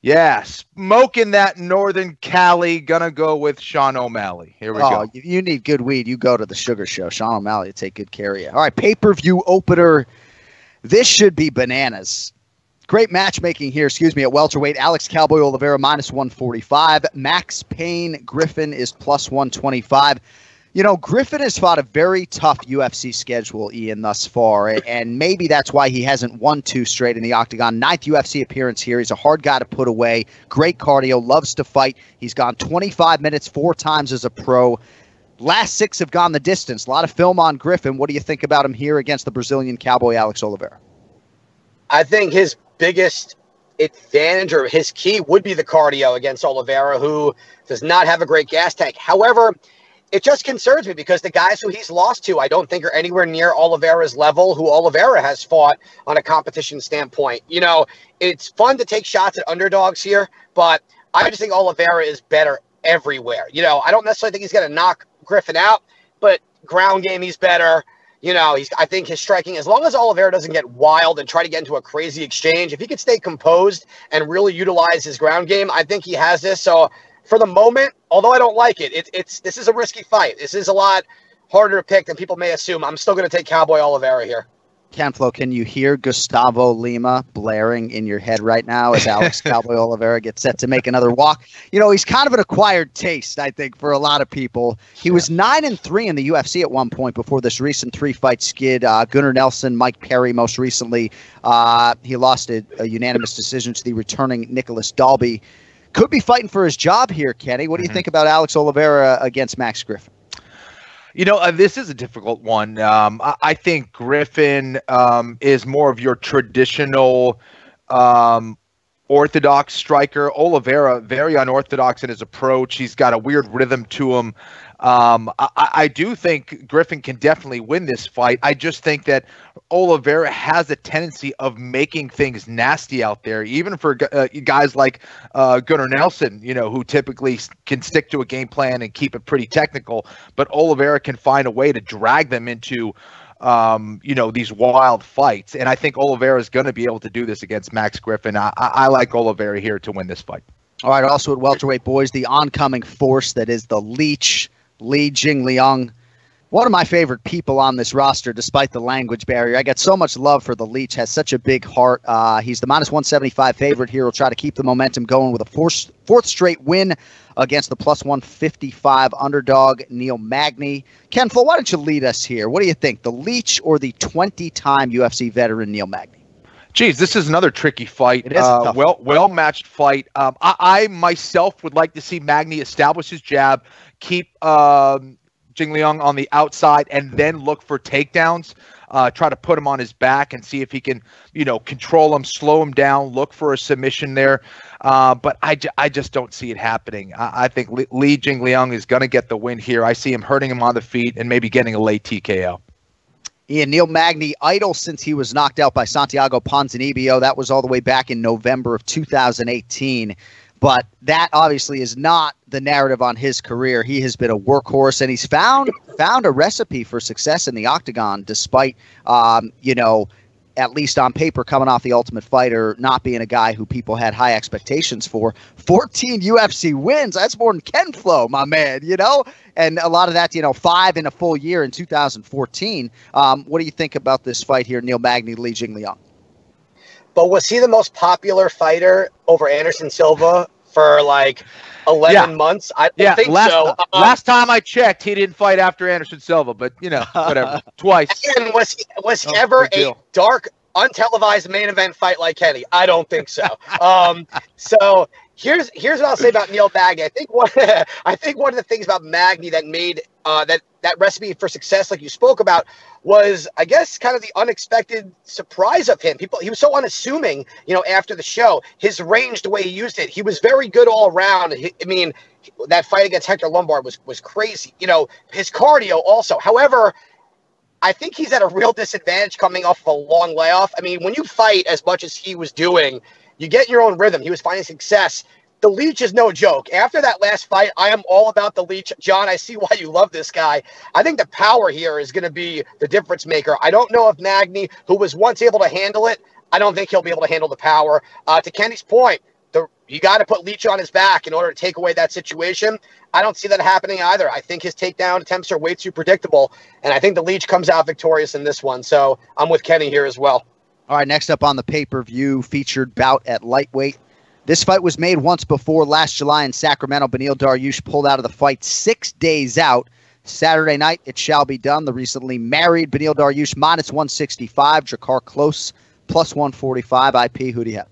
[SPEAKER 3] yeah, smoking that Northern Cali, going to go with Sean O'Malley. Here we go.
[SPEAKER 5] You need good weed. You go to the Sugar Show. Sean O'Malley will take good care of you. All right, pay-per-view opener. This should be bananas. Great matchmaking here, at welterweight. Alex Cowboy Oliveira, minus 145. Max Payne Griffin is plus 125. You know, Griffin has fought a very tough UFC schedule, Ian, thus far, and maybe that's why he hasn't won 2 straight in the octagon. 9th UFC appearance here. He's a hard guy to put away. Great cardio, loves to fight. He's gone 25 minutes 4 times as a pro. Last 6 have gone the distance. A lot of film on Griffin. What do you think about him here against the Brazilian Cowboy Alex Oliveira?
[SPEAKER 12] I think his biggest advantage or his key would be the cardio against Oliveira, who does not have a great gas tank. However, it just concerns me because the guys who he's lost to, I don't think are anywhere near Oliveira's level, who Oliveira has fought on a competition standpoint. You know, it's fun to take shots at underdogs here, but I just think Oliveira is better everywhere. You know, I don't necessarily think he's going to knock Griffin out, but ground game, he's better. You know, I think his striking, as long as Oliveira doesn't get wild and try to get into a crazy exchange, if he could stay composed and really utilize his ground game, I think he has this. So for the moment, although I don't like it, this is a risky fight. This is a lot harder to pick than people may assume. I'm still going to take Cowboy Oliveira here.
[SPEAKER 5] Ken Flo, can you hear Gustavo Lima blaring in your head right now as Alex Cowboy Oliveira gets set to make another walk? You know, he's kind of an acquired taste, I think, for a lot of people. He was 9-3 in the UFC at one point before this recent 3-fight skid. Gunnar Nelson, Mike Perry most recently. He lost a unanimous decision to the returning Nicholas Dalby. Could be fighting for his job here, Kenny. What do you think about Alex Oliveira against Max Griffin?
[SPEAKER 3] You know, this is a difficult one. I think Griffin is more of your traditional orthodox striker. Oliveira, very unorthodox in his approach. He's got a weird rhythm to him. I do think Griffin can definitely win this fight. I just think that Oliveira has a tendency of making things nasty out there, even for guys like Gunnar Nelson, you know, who typically can stick to a game plan and keep it pretty technical. But Oliveira can find a way to drag them into these wild fights. And I think Oliveira is going to be able to do this against Max Griffin. I like Oliveira here to win this fight.
[SPEAKER 5] All right, also at welterweight, boys, the oncoming force that is the Leech, Li Jingliang. One of my favorite people on this roster, despite the language barrier. I got so much love for the Leech, has such a big heart. He's the -175 favorite here. He'll try to keep the momentum going with a fourth straight win against the +155 underdog, Neil Magny. Ken Flo, why don't you lead us here? What do you think, the Leech or the 20-time UFC veteran Neil Magny?
[SPEAKER 3] Geez, this is another tricky fight.
[SPEAKER 5] It is a tough
[SPEAKER 3] well-matched fight. I myself would like to see Magny establish his jab, keep Jingliang on the outside, and then look for takedowns. Try to put him on his back and see if he can, control him, slow him down, look for a submission there. But I just don't see it happening. I think Li Jingliang is going to get the win here. I see him hurting him on the feet and maybe getting a late TKO.
[SPEAKER 5] Ian, Neil Magny, idle since he was knocked out by Santiago Ponzinibbio. That was all the way back in November of 2018. But that obviously is not the narrative on his career. He has been a workhorse, and he's found a recipe for success in the octagon, despite, at least on paper, coming off the Ultimate Fighter, not being a guy who people had high expectations for. 14 UFC wins. That's more than Ken Flo, my man, And a lot of that, 5 in a full year in 2014. What do you think about this fight here, Neil Magny, Li Jingliang?
[SPEAKER 12] But was he the most popular fighter over Anderson Silva for 11 months? I don't think so.
[SPEAKER 3] Last time I checked, he didn't fight after Anderson Silva, but whatever, twice.
[SPEAKER 12] And was he ever a dark, untelevised main event fight like Kenny? I don't think so. So here's what I'll say about Neil Magny. I think one of the things about Magny that made that recipe for success, like you spoke about, was, I guess, kind of the unexpected surprise of him. He was so unassuming, after the show. His range, the way he used it, he was very good all around. That fight against Hector Lombard was crazy. His cardio also. However, I think he's at a real disadvantage coming off of a long layoff. When you fight as much as he was doing, you get in your own rhythm. He was finding success. The Leech is no joke. After that last fight, I am all about the Leech. John, I see why you love this guy. I think the power here is going to be the difference maker. I don't know if Magny, who was once able to handle it, I don't think he'll be able to handle the power. To Kenny's point, you got to put Leech on his back in order to take away that situation. I don't see that happening either. I think his takedown attempts are way too predictable, and I think the Leech comes out victorious in this one. So I'm with Kenny here as well.
[SPEAKER 5] All right, next up on the pay-per-view featured bout at lightweight. This fight was made once before last July in Sacramento. Beneil Dariush pulled out of the fight 6 days out. Saturday night, it shall be done. The recently married Beneil Dariush -165, Drakkar Klose +145. IP, who do you have?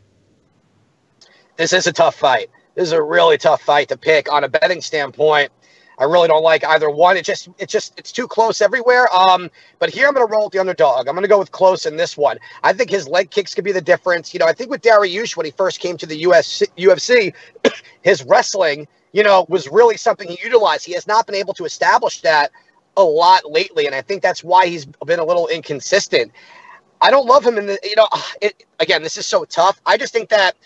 [SPEAKER 12] This is a tough fight. This is a really tough fight to pick on a betting standpoint. I really don't like either one. It's too close everywhere. But here I'm going to roll with the underdog. I'm going to go with Klose in this one. I think his leg kicks could be the difference. I think with Dariush, when he first came to the UFC, his wrestling, was really something he utilized. He has not been able to establish that a lot lately, and I think that's why he's been a little inconsistent. I don't love him in the, again, this is so tough. I just think that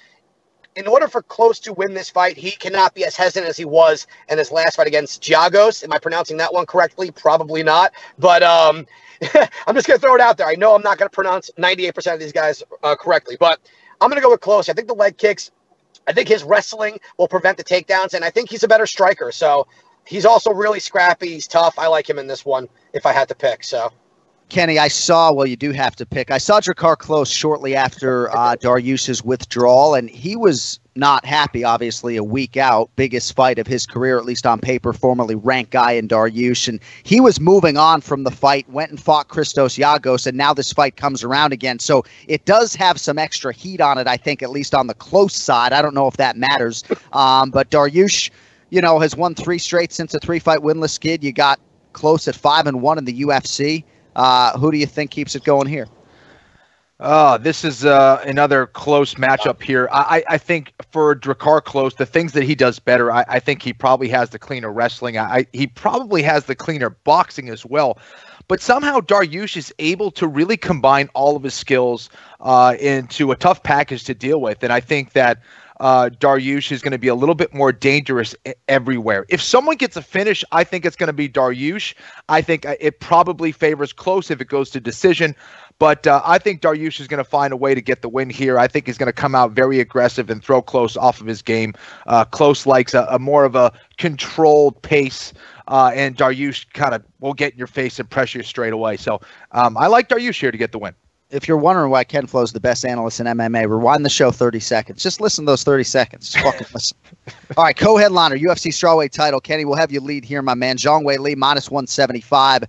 [SPEAKER 12] in order for Klose to win this fight, he cannot be as hesitant as he was in his last fight against Giagos. Am I pronouncing that one correctly? Probably not. But I'm just going to throw it out there. I know I'm not going to pronounce 98% of these guys correctly, but I'm going to go with Klose. I think the leg kicks, I think his wrestling will prevent the takedowns, and I think he's a better striker. So he's also really scrappy. He's tough. I like him in this one if I had to pick. So.
[SPEAKER 5] Kenny, you do have to pick. I saw Drakkar Klose shortly after Dariush's withdrawal, and he was not happy, obviously, a week out. Biggest fight of his career, at least on paper, formerly ranked guy in Dariush. And he was moving on from the fight, went and fought Christos Giagos, and now this fight comes around again. So it does have some extra heat on it, I think, at least on the Klose side. I don't know if that matters. But Dariush, has won 3 straight since a 3-fight winless skid. You got Klose at 5-1 in the UFC. Who do you think keeps it going here?
[SPEAKER 3] This is another close matchup here. I think for Drakkar Klose, the things that he does better, I think he probably has the cleaner wrestling. He probably has the cleaner boxing as well. But somehow Dariush is able to really combine all of his skills into a tough package to deal with. And I think that Dariush is going to be a little bit more dangerous everywhere. If someone gets a finish, I think it's going to be Dariush. I think it probably favors close if it goes to decision. But I think Dariush is going to find a way to get the win here. I think he's going to come out very aggressive and throw Close off of his game. Close likes a more of a controlled pace, and Dariush kind of will get in your face and pressure you straight away. So I like Dariush here to get the win.
[SPEAKER 5] If you're wondering why Ken Flo is the best analyst in MMA, rewind the show 30 seconds. Just listen to those 30 seconds. Just fucking listen. All right, co-headliner, UFC strawweight title. Kenny, we'll have you lead here, my man. Zhang Weili, -175.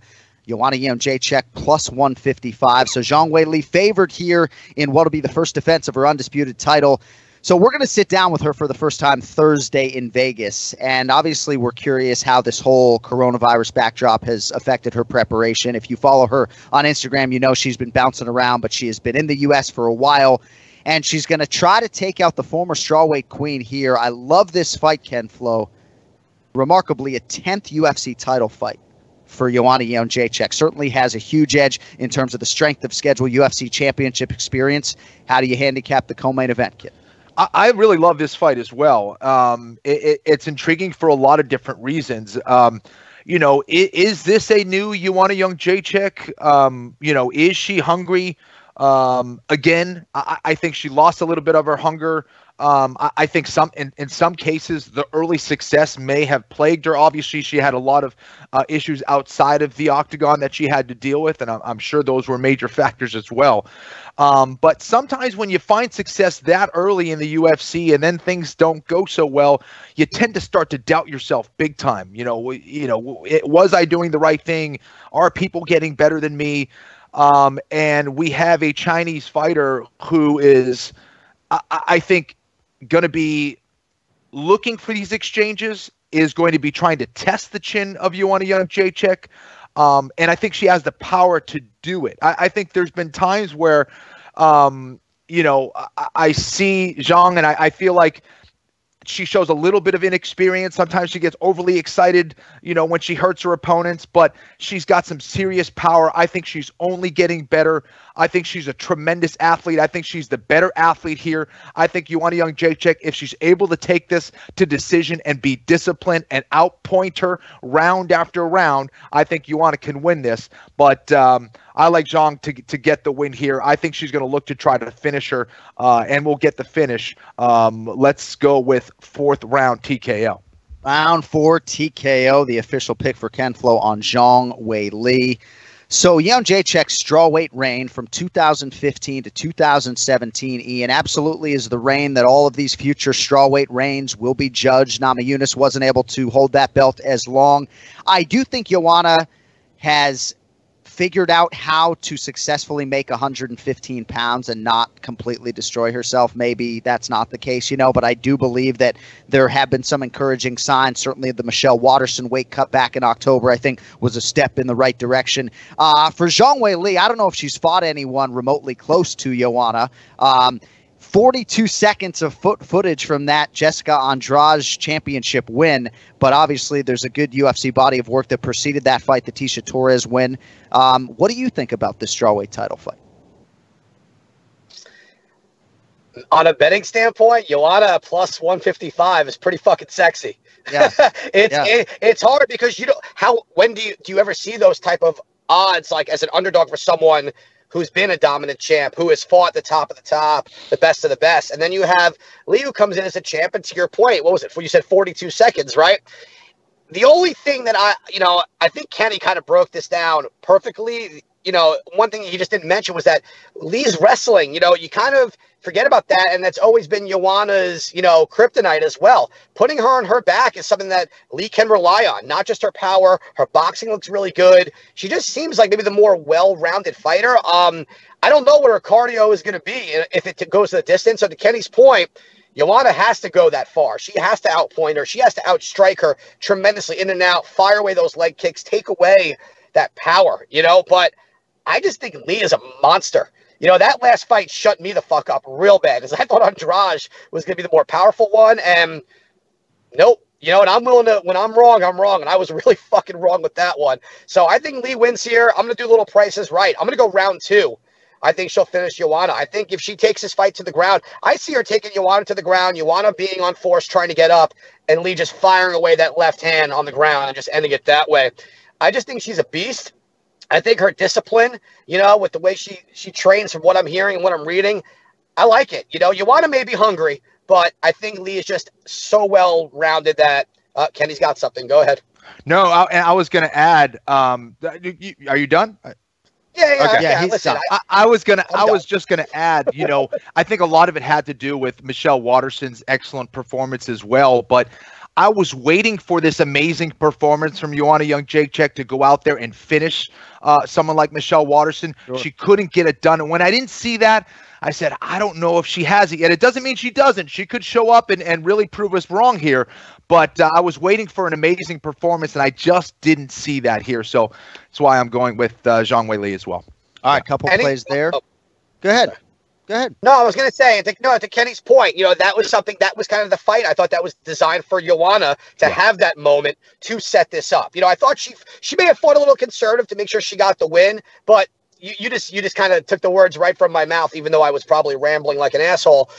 [SPEAKER 5] Joanna Jędrzejczyk, +155. So Zhang Weili favored here in what will be the first defense of her undisputed title. So we're going to sit down with her for the first time Thursday in Vegas. And obviously we're curious how this whole coronavirus backdrop has affected her preparation. If you follow her on Instagram, you know she's been bouncing around, but she has been in the U.S. for a while. And she's going to try to take out the former strawweight queen here. I love this fight, Ken Flo. Remarkably, a 10th UFC title fight for Joanna Jędrzejczyk. Certainly has a huge edge in terms of the strength of schedule, UFC championship experience. How do you handicap the co-main event, kid?
[SPEAKER 3] I really love this fight as well. It's intriguing for a lot of different reasons. You know, is this a new Joanna Jędrzejczyk? You know, is she hungry? Again, I think she lost a little bit of her hunger. I think in some cases the early success may have plagued her. Obviously, she had a lot of issues outside of the octagon that she had to deal with, and I'm sure those were major factors as well. But sometimes when you find success that early in the UFC and then things don't go so well, you tend to start to doubt yourself big time. Was I doing the right thing? Are people getting better than me? And we have a Chinese fighter who is, I think, going to be looking for these exchanges, is going to be trying to test the chin of Joanna Jędrzejczyk. And I think she has the power to do it. I think there's been times where, I see Zhang and I feel like she shows a little bit of inexperience. Sometimes she gets overly excited, when she hurts her opponents, but she's got some serious power. I think she's only getting better. I think she's a tremendous athlete. I think she's the better athlete here. I think Joanna Jędrzejczyk, if she's able to take this to decision and be disciplined and outpoint her round after round, I think Joanna can win this. But I like Zhang to get the win here. I think she's going to look to try to finish her, and we'll get the finish. Let's go with 4th round TKO.
[SPEAKER 5] Round 4 TKO, the official pick for Ken Flo on Zhang Weili. So Jędrzejczyk's strawweight reign from 2015 to 2017, Ian, absolutely is the reign that all of these future strawweight reigns will be judged. Namajunas wasn't able to hold that belt as long. I do think Joanna has figured out how to successfully make 115 pounds and not completely destroy herself. Maybe that's not the case, but I do believe that there have been some encouraging signs. Certainly the Michelle Waterson weight cut back in October, I think, was a step in the right direction. For Zhang Weili, I don't know if she's fought anyone remotely close to Joanna. 42 seconds of footage from that Jessica Andrade championship win, but obviously there's a good UFC body of work that preceded that fight, the Tisha Torres win. What do you think about this strawweight title fight?
[SPEAKER 12] On a betting standpoint, Joanna plus 155 is pretty fucking sexy.
[SPEAKER 5] Yeah,
[SPEAKER 12] it's hard because when do you ever see those type of odds, like as an underdog for someone who's been a dominant champ, who has fought the top of the top, the best of the best. And then you have Lee, who comes in as a champ, and to your point, what was it? You said 42 seconds, right? The only thing that I think Kenny kind of broke this down perfectly. One thing he just didn't mention was that Lee's wrestling, you kind of forget about that. And that's always been Joanna's, kryptonite as well. Putting her on her back is something that Lee can rely on, not just her power. Her boxing looks really good. She just seems like maybe the more well-rounded fighter. I don't know what her cardio is going to be if it goes to the distance. So to Kenny's point, Joanna has to go that far. She has to outpoint her. She has to outstrike her tremendously in and out, fire away those leg kicks, take away that power, but I just think Lee is a monster. That last fight shut me the fuck up real bad because I thought Andrade was going to be the more powerful one. And nope. And I'm willing to, when I'm wrong, I'm wrong. And I was really fucking wrong with that one. So I think Lee wins here. I'm going to do little prices right. I'm going to go round 2. I think she'll finish Joanna. I think if she takes this fight to the ground, I see her taking Joanna to the ground, Joanna being on force, trying to get up, and Lee just firing away that left hand on the ground and just ending it that way. I just think she's a beast. I think her discipline, with the way she trains, from what I'm hearing and what I'm reading, I like it. Joanna may be hungry, but I think Lee is just so well-rounded that Kenny's got something. Go ahead.
[SPEAKER 3] No, I was going to add, are you done?
[SPEAKER 12] Yeah. Listen,
[SPEAKER 3] I was just gonna add, I think a lot of it had to do with Michelle Waterson's excellent performance as well. But I was waiting for this amazing performance from Joanna Jędrzejczyk to go out there and finish someone like Michelle Waterson. Sure. She couldn't get it done. And when I didn't see that, I said, I don't know if she has it yet. It doesn't mean she doesn't. She could show up and really prove us wrong here. But I was waiting for an amazing performance, and I just didn't see that here. So that's why I'm going with Zhang Weili as well.
[SPEAKER 5] All right, couple plays there. Go ahead.
[SPEAKER 12] No, I was going to say, to Kenny's point, that was something, that was kind of the fight. I thought that was designed for Joanna to have that moment to set this up. I thought she may have fought a little conservative to make sure she got the win, but you just kind of took the words right from my mouth, even though I was probably rambling like an asshole.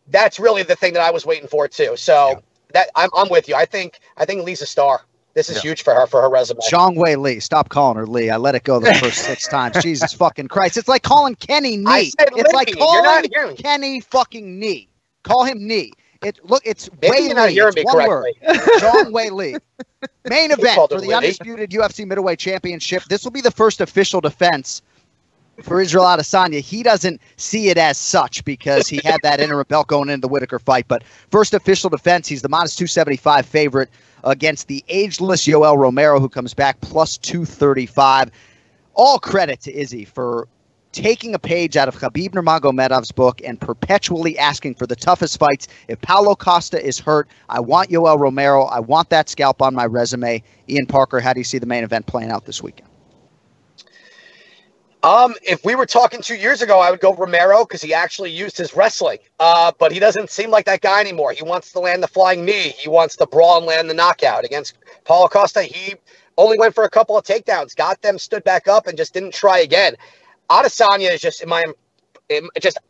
[SPEAKER 12] That's really the thing that I was waiting for too. So that I'm with you. I think Lee's a star. This is huge for her resume.
[SPEAKER 5] Zhang Weili. Stop calling her Lee. I let it go the first 6 times. Jesus fucking Christ. It's like calling Kenny Knee.
[SPEAKER 12] I said
[SPEAKER 5] it's
[SPEAKER 12] Lee.
[SPEAKER 5] like calling Kenny fucking Knee. Call him Knee. It's Weili.
[SPEAKER 12] You're not hearing me correctly.
[SPEAKER 5] Zhang Weili. Main event for the undisputed UFC middleweight championship. This will be the first official defense for Israel Adesanya. He doesn't see it as such because he had that interim belt going into the Whitaker fight. But first official defense, he's the -275 favorite against the ageless Yoel Romero, who comes back +235. All credit to Izzy for taking a page out of Khabib Nurmagomedov's book and perpetually asking for the toughest fights. If Paulo Costa is hurt, I want Yoel Romero. I want that scalp on my resume. Ian Parker, how do you see the main event playing out this weekend?
[SPEAKER 12] If we were talking 2 years ago, I would go Romero because he actually used his wrestling. But he doesn't seem like that guy anymore. He wants to land the flying knee. He wants to brawl and land the knockout. Against Paulo Costa, he only went for a couple of takedowns, got them, stood back up, and just didn't try again. Adesanya is just,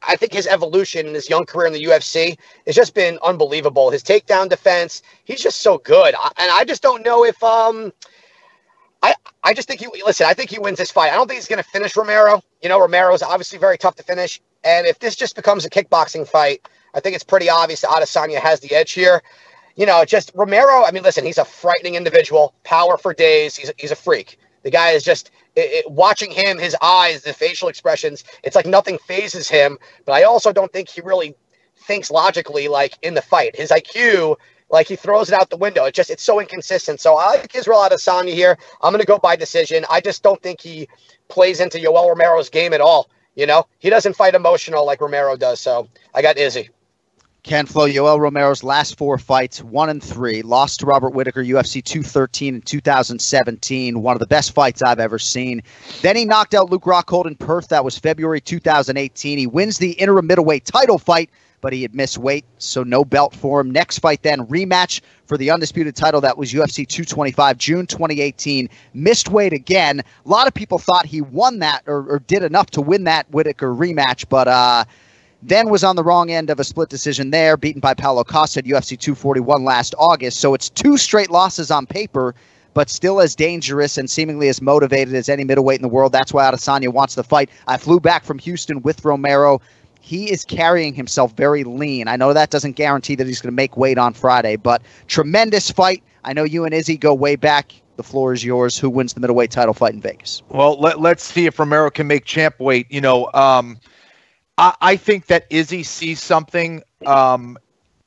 [SPEAKER 12] I think his evolution in his young career in the UFC has just been unbelievable. His takedown defense, he's just so good. And I just don't know if I just think I think he wins this fight. I don't think he's going to finish Romero. Romero is obviously very tough to finish. And if this just becomes a kickboxing fight, I think it's pretty obvious that Adesanya has the edge here. Just Romero, listen, he's a frightening individual. Power for days. He's a freak. The guy is just, watching him, his eyes, the facial expressions, it's like nothing phases him. But I also don't think he really thinks logically, like in the fight. His IQ, like he throws it out the window. It's so inconsistent. So I like Israel Adesanya here. I'm going to go by decision. I just don't think he plays into Yoel Romero's game at all. He doesn't fight emotional like Romero does. So I got Izzy.
[SPEAKER 5] Ken Flo, Yoel Romero's last 4 fights, 1-3, lost to Robert Whitaker, UFC 213 in 2017, one of the best fights I've ever seen. Then he knocked out Luke Rockhold in Perth. That was February 2018. He wins the interim middleweight title fight, but he had missed weight, so no belt for him. Next fight then, rematch for the undisputed title. That was UFC 225, June 2018. Missed weight again. A lot of people thought he won that or did enough to win that Whitaker rematch, but then was on the wrong end of a split decision there, beaten by Paulo Costa at UFC 241 last August. So it's 2 straight losses on paper, but still as dangerous and seemingly as motivated as any middleweight in the world. That's why Adesanya wants the fight. I flew back from Houston with Romero. He is carrying himself very lean. I know that doesn't guarantee that he's going to make weight on Friday, but tremendous fight. I know you and Izzy go way back. The floor is yours. Who wins the middleweight title fight in Vegas?
[SPEAKER 3] Well, let's see if Romero can make champ weight. I think that Izzy sees something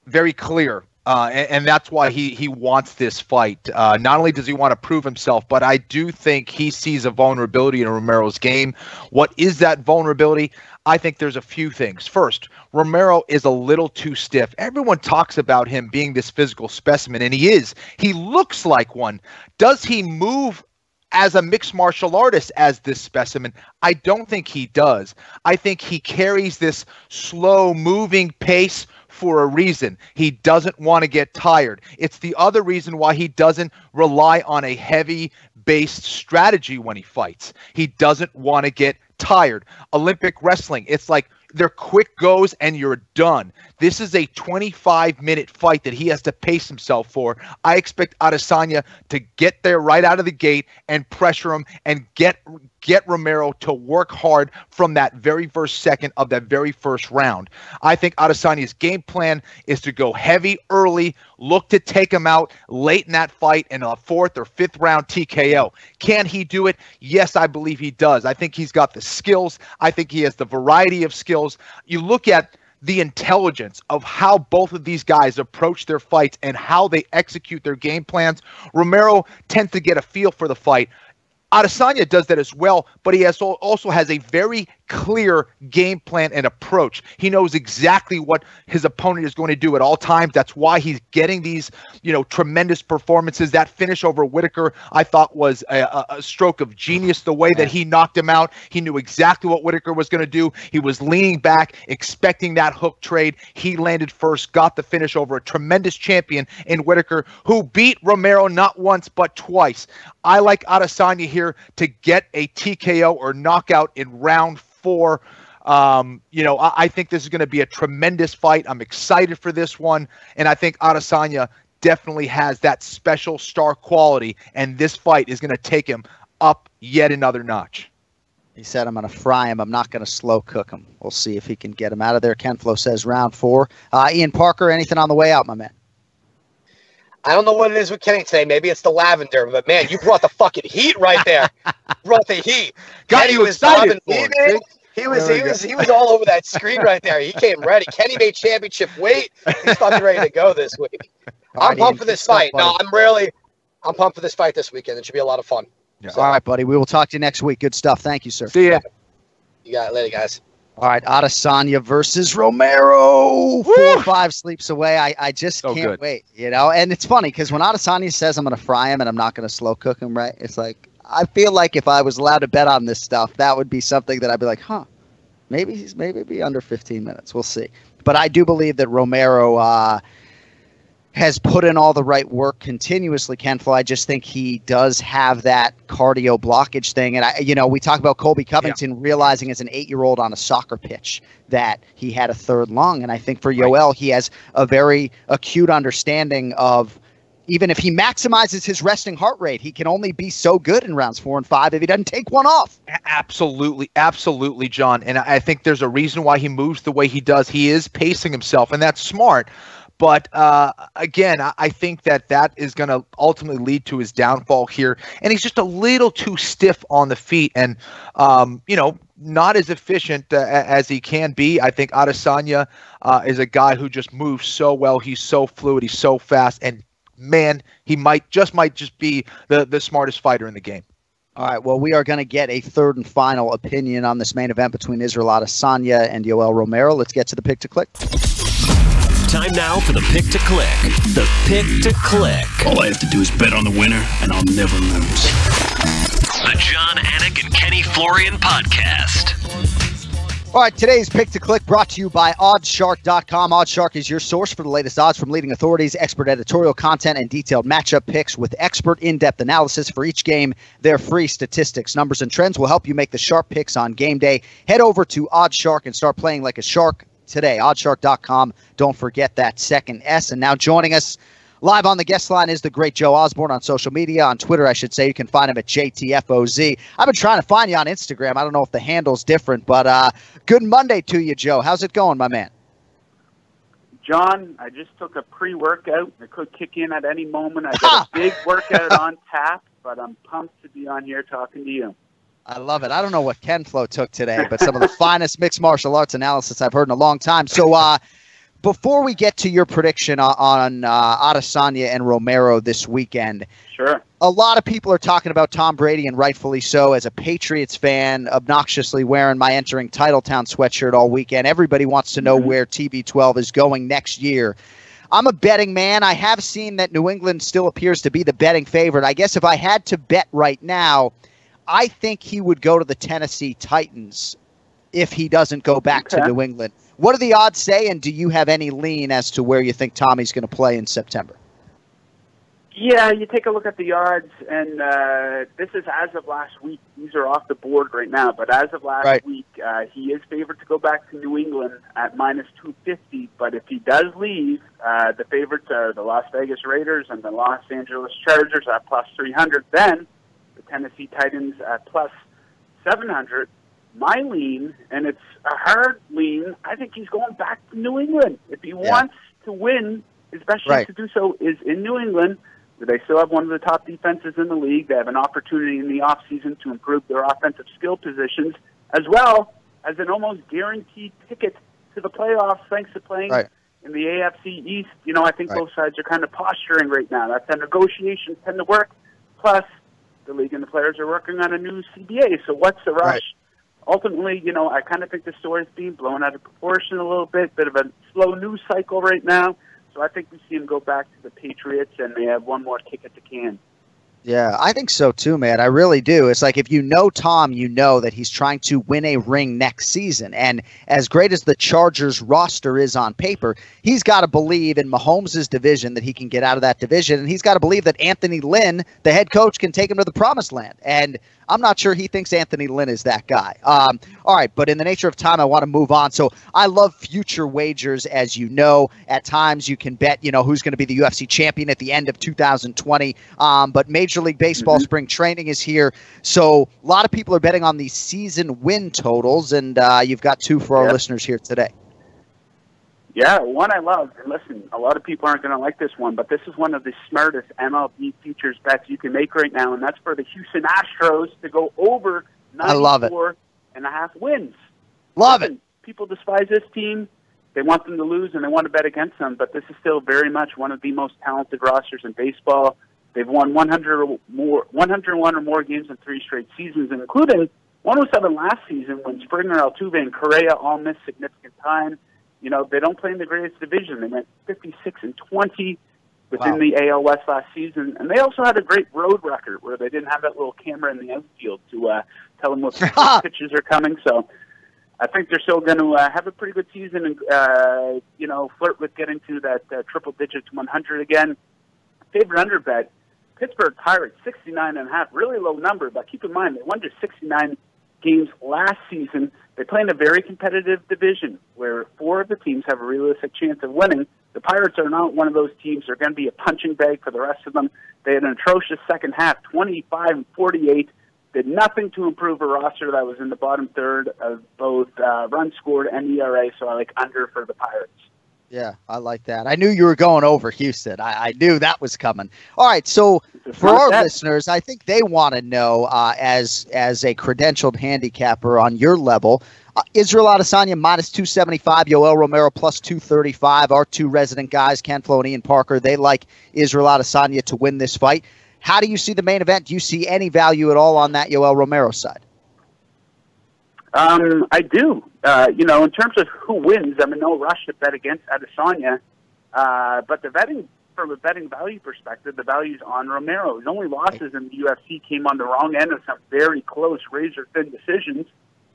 [SPEAKER 3] very clear, and that's why he wants this fight. Not only does he want to prove himself, but I do think he sees a vulnerability in Romero's game. What is that vulnerability? I think there's a few things. First, Romero is a little too stiff. Everyone talks about him being this physical specimen, and he is. He looks like one. Does he move as a mixed martial artist as this specimen? I don't think he does. I think he carries this slow moving pace for a reason. He doesn't want to get tired. It's the other reason why he doesn't rely on a heavy based strategy when he fights. He doesn't want to get tired. Olympic wrestling, it's like they're quick goes and you're done. This is a 25-minute fight that he has to pace himself for. I expect Adesanya to get there right out of the gate and pressure him and get Romero to work hard from that very first second of that very first round. I think Adesanya's game plan is to go heavy early, look to take him out late in that fight in a 4th or 5th round TKO. Can he do it? Yes, I believe he does. I think he's got the skills. I think he has the variety of skills. You look at the intelligence of how both of these guys approach their fights and how they execute their game plans. Romero tends to get a feel for the fight. Adesanya does that as well, but he also has a very clear game plan and approach. He knows exactly what his opponent is going to do at all times. That's why he's getting these, tremendous performances. That finish over Whitaker, I thought, was a stroke of genius. The way that he knocked him out, he knew exactly what Whitaker was going to do. He was leaning back, expecting that hook trade. He landed first, got the finish over a tremendous champion in Whitaker, who beat Romero not once but twice. I like Adesanya here to get a TKO or knockout in round 4. I think this is going to be a tremendous fight. I'm excited for this one, and I think Adesanya definitely has that special star quality, and this fight is going to take him up yet another notch.
[SPEAKER 5] He said, I'm going to fry him. I'm not going to slow cook him. We'll see if he can get him out of there. Ken Flo says round 4. Ian Parker, anything on the way out, my man?
[SPEAKER 12] I don't know what it is with Kenny today. Maybe it's the lavender, but man, you brought the fucking heat right there. Brought the heat.
[SPEAKER 3] Got you excited for it.
[SPEAKER 12] He was all over that screen right there. He came ready. Kenny made championship weight. He's fucking ready to go this week. I'm pumped for this fight. No, I'm pumped for this fight this weekend. It should be a lot of fun.
[SPEAKER 5] Yeah. So, all right, buddy. We will talk to you next week. Good stuff. Thank you, sir.
[SPEAKER 3] See ya.
[SPEAKER 12] You got it later, guys.
[SPEAKER 5] All right, Adesanya versus Romero. 4 or 5 sleeps away. I just can't wait, And it's funny because when Adesanya says I'm going to fry him and I'm not going to slow cook him, right? It's like I feel like if I was allowed to bet on this stuff, that would be something that I'd be like, maybe be under 15 minutes. We'll see. But I do believe that Romero has put in all the right work continuously, Ken Flo. I just think he does have that cardio blockage thing. And, we talk about Colby Covington realizing as an 8-year-old on a soccer pitch that he had a third lung. And I think for Yoel, he has a very acute understanding of even if he maximizes his resting heart rate, he can only be so good in rounds 4 and 5 if he doesn't take one off.
[SPEAKER 3] Absolutely, absolutely, John. And I think there's a reason why he moves the way he does. He is pacing himself, and that's smart. But again, I think that is going to ultimately lead to his downfall here. And he's just a little too stiff on the feet and, not as efficient as he can be. I think Adesanya is a guy who just moves so well. He's so fluid. He's so fast. And, man, he might just be the smartest fighter in the game.
[SPEAKER 5] All right, well, we are going to get a third and final opinion on this main event between Israel Adesanya and Yoel Romero. Let's get to the pick to click.
[SPEAKER 1] Time now for the pick to click. The pick to click.
[SPEAKER 13] All I have to do is bet on the winner, and I'll never lose.
[SPEAKER 1] The John Anik and Kenny Florian podcast.
[SPEAKER 5] All right, today's pick to click brought to you by OddsShark.com. OddsShark is your source for the latest odds from leading authorities, expert editorial content, and detailed matchup picks with expert in-depth analysis for each game. Their free statistics, numbers, and trends will help you make the sharp picks on game day. Head over to OddsShark and start playing like a shark today. OddsShark.com. Don't forget that second S. And now joining us live on the guest line is the great Joe Osborne on social media. On Twitter, I should say. You can find him at JTFOZ. I've been trying to find you on Instagram. I don't know if the handle's different, but good Monday to you, Joe. How's it going, my man?
[SPEAKER 14] John, I just took a pre-workout. It could kick in at any moment. I got a big workout on tap, but I'm pumped to be on here talking to you.
[SPEAKER 5] I love it. I don't know what Ken Flo took today, but some of the finest mixed martial arts analysis I've heard in a long time. So before we get to your prediction on Adesanya and Romero this weekend,
[SPEAKER 14] sure.
[SPEAKER 5] A lot of people are talking about Tom Brady, and rightfully so. As a Patriots fan, obnoxiously wearing my Entering Titletown sweatshirt all weekend, everybody wants to know where TB12 is going next year. I'm a betting man. I have seen that New England still appears to be the betting favorite. I guess if I had to bet right now, I think he would go to the Tennessee Titans if he doesn't go back to New England. What do the odds say, and do you have any lean as to where you think Tommy's going to play in September?
[SPEAKER 14] Yeah, you take a look at the odds, and this is as of last week. These are off the board right now, but as of last week, he is favored to go back to New England at minus 250. But if he does leave, the favorites are the Las Vegas Raiders and the Los Angeles Chargers at plus 300. Then the Tennessee Titans at plus 700. My lean, and it's a hard lean, I think he's going back to New England. If he wants to win, his best chance to do so is in New England. They still have one of the top defenses in the league. They have an opportunity in the offseason to improve their offensive skill positions, as well as an almost guaranteed ticket to the playoffs thanks to playing in the AFC East. You know, I think both sides are kind of posturing right now. That's how negotiations tend to work. Plus, the league and the players are working on a new CBA, so what's the rush? Ultimately, you know, I kind of think the story is being blown out of proportion a little bit of a slow news cycle right now. So I think we see him go back to the Patriots, and they have one more kick at the can.
[SPEAKER 5] Yeah, I think so too, man. I really do. It's like if you know Tom, you know that he's trying to win a ring next season. And as great as the Chargers roster is on paper, he's got to believe in Mahomes' division that he can get out of that division. And he's got to believe that Anthony Lynn, the head coach, can take him to the promised land. And I'm not sure he thinks Anthony Lynn is that guy. All right, but in the nature of time, I want to move on. So I love future wagers, as you know. At times, you can bet, you know, who's going to be the UFC champion at the end of 2020. But Major League Baseball spring training is here. So a lot of people are betting on these season win totals, and you've got two for our listeners here today.
[SPEAKER 14] Yeah, one I love. And listen, a lot of people aren't going to like this one, but this is one of the smartest MLB futures bets you can make right now, and that's for the Houston Astros to go over 94.5 wins.
[SPEAKER 5] Love it.
[SPEAKER 14] People despise this team. They want them to lose, and they want to bet against them, but this is still very much one of the most talented rosters in baseball. They've won 101 or more games in 3 straight seasons, including 107 last season when Springer, Altuve, and Correa all missed significant time. You know, they don't play in the greatest division. They went 56-20 within the AL West last season. And they also had a great road record where they didn't have that little camera in the outfield to tell them what pitches are coming. So I think they're still going to have a pretty good season and, you know, flirt with getting to that triple digit 100 again. Favorite under bet, Pittsburgh Pirates, 69.5. Really low number, but keep in mind, they won just 69 games last season. They play in a very competitive division where 4 of the teams have a realistic chance of winning. The Pirates are not one of those teams. They're going to be a punching bag for the rest of them. They had an atrocious second half, 25-48. Did nothing to improve a roster that was in the bottom third of both runs scored and ERA, so I like under for the Pirates.
[SPEAKER 5] Yeah, I like that. I knew you were going over Houston. I knew that was coming. All right, so for our listeners, I think they want to know, as a credentialed handicapper on your level, Israel Adesanya minus 275, Yoel Romero plus 235. Our 2 resident guys, Ken Flo and Ian Parker, they like Israel Adesanya to win this fight. How do you see the main event? Do you see any value at all on that Yoel Romero side?
[SPEAKER 14] I do. You know, in terms of who wins, I'm in no rush to bet against Adesanya. But from a betting value perspective, the value's on Romero. His only losses in the UFC came on the wrong end of some very close, razor-thin decisions.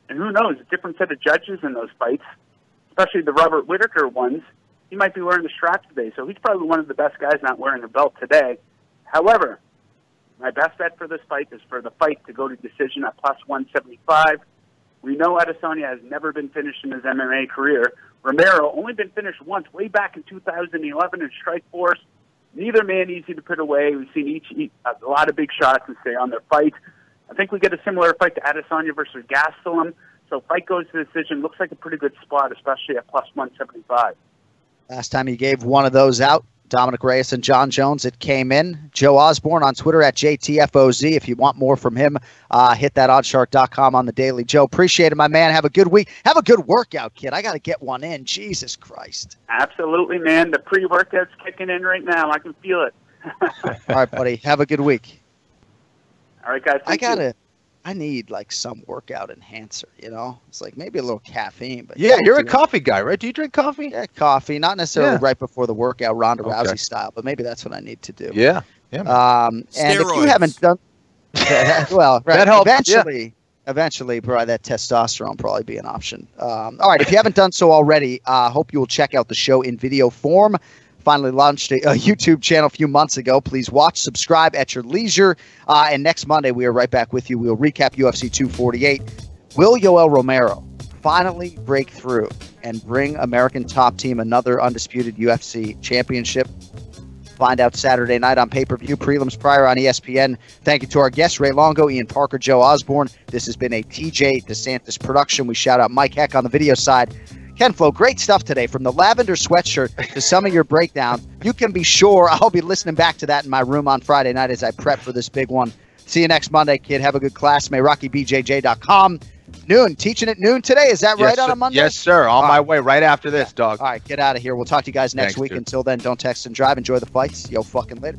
[SPEAKER 14] And who knows, a different set of judges in those fights, especially the Robert Whittaker ones. He might be wearing the strap today, so he's probably one of the best guys not wearing a belt today. However, my best bet for this fight is for the fight to go to decision at plus 175. We know Adesanya has never been finished in his MMA career. Romero only been finished once, way back in 2011 in Strikeforce. Neither man easy to put away. We've seen each eat a lot of big shots and stay on their fight. I think we get a similar fight to Adesanya versus Gastelum. So fight goes to decision. Looks like a pretty good spot, especially at plus 175.
[SPEAKER 5] Last time he gave one of those out, Dominic Reyes and John Jones, it came in. Joe Osborne on Twitter at JTFOZ. If you want more from him, hit that oddshark.com on the daily. Joe, appreciate it, my man. Have a good week. Have a good workout, kid. I got to get one in. Jesus Christ.
[SPEAKER 14] Absolutely, man. The pre-workout's kicking in right now. I can feel it.
[SPEAKER 5] All right, buddy. Have a good week.
[SPEAKER 14] All right, guys.
[SPEAKER 5] I need like some workout enhancer, you know? It's like maybe a little caffeine. But
[SPEAKER 3] yeah, you're a coffee guy, right? Do you drink coffee?
[SPEAKER 5] Yeah, coffee. Not necessarily right before the workout, Ronda Rousey style, but maybe that's what I need to do.
[SPEAKER 3] Yeah.
[SPEAKER 5] And if you haven't done well, right,
[SPEAKER 3] that helps.
[SPEAKER 5] Eventually, probably that testosterone probably be an option. All right, if you haven't done so already, hope you will check out the show in video form. finally launched a YouTube channel a few months ago. Please watch, subscribe at your leisure. And next Monday, we are right back with you. We'll recap UFC 248. Will Yoel Romero finally break through and bring American Top Team another undisputed UFC championship? Find out Saturday night on pay-per-view, prelims prior on ESPN. Thank you to our guests, Ray Longo, Ian Parker, Joe Osborne. This has been a TJ DeSantis production. We shout out Mike Heck on the video side. Ken Flo, great stuff today, from the lavender sweatshirt to some of your breakdowns. You can be sure I'll be listening back to that in my room on Friday night as I prep for this big one. See you next Monday, kid. Have a good class. MayRockyBJJ.com. Noon, teaching at noon today. Is that right on a Monday?
[SPEAKER 3] Yes, sir. On my way right after this, dog.
[SPEAKER 5] All right, get out of here. We'll talk to you guys next week. Until then, don't text and drive. Enjoy the fights. Yo, fucking later.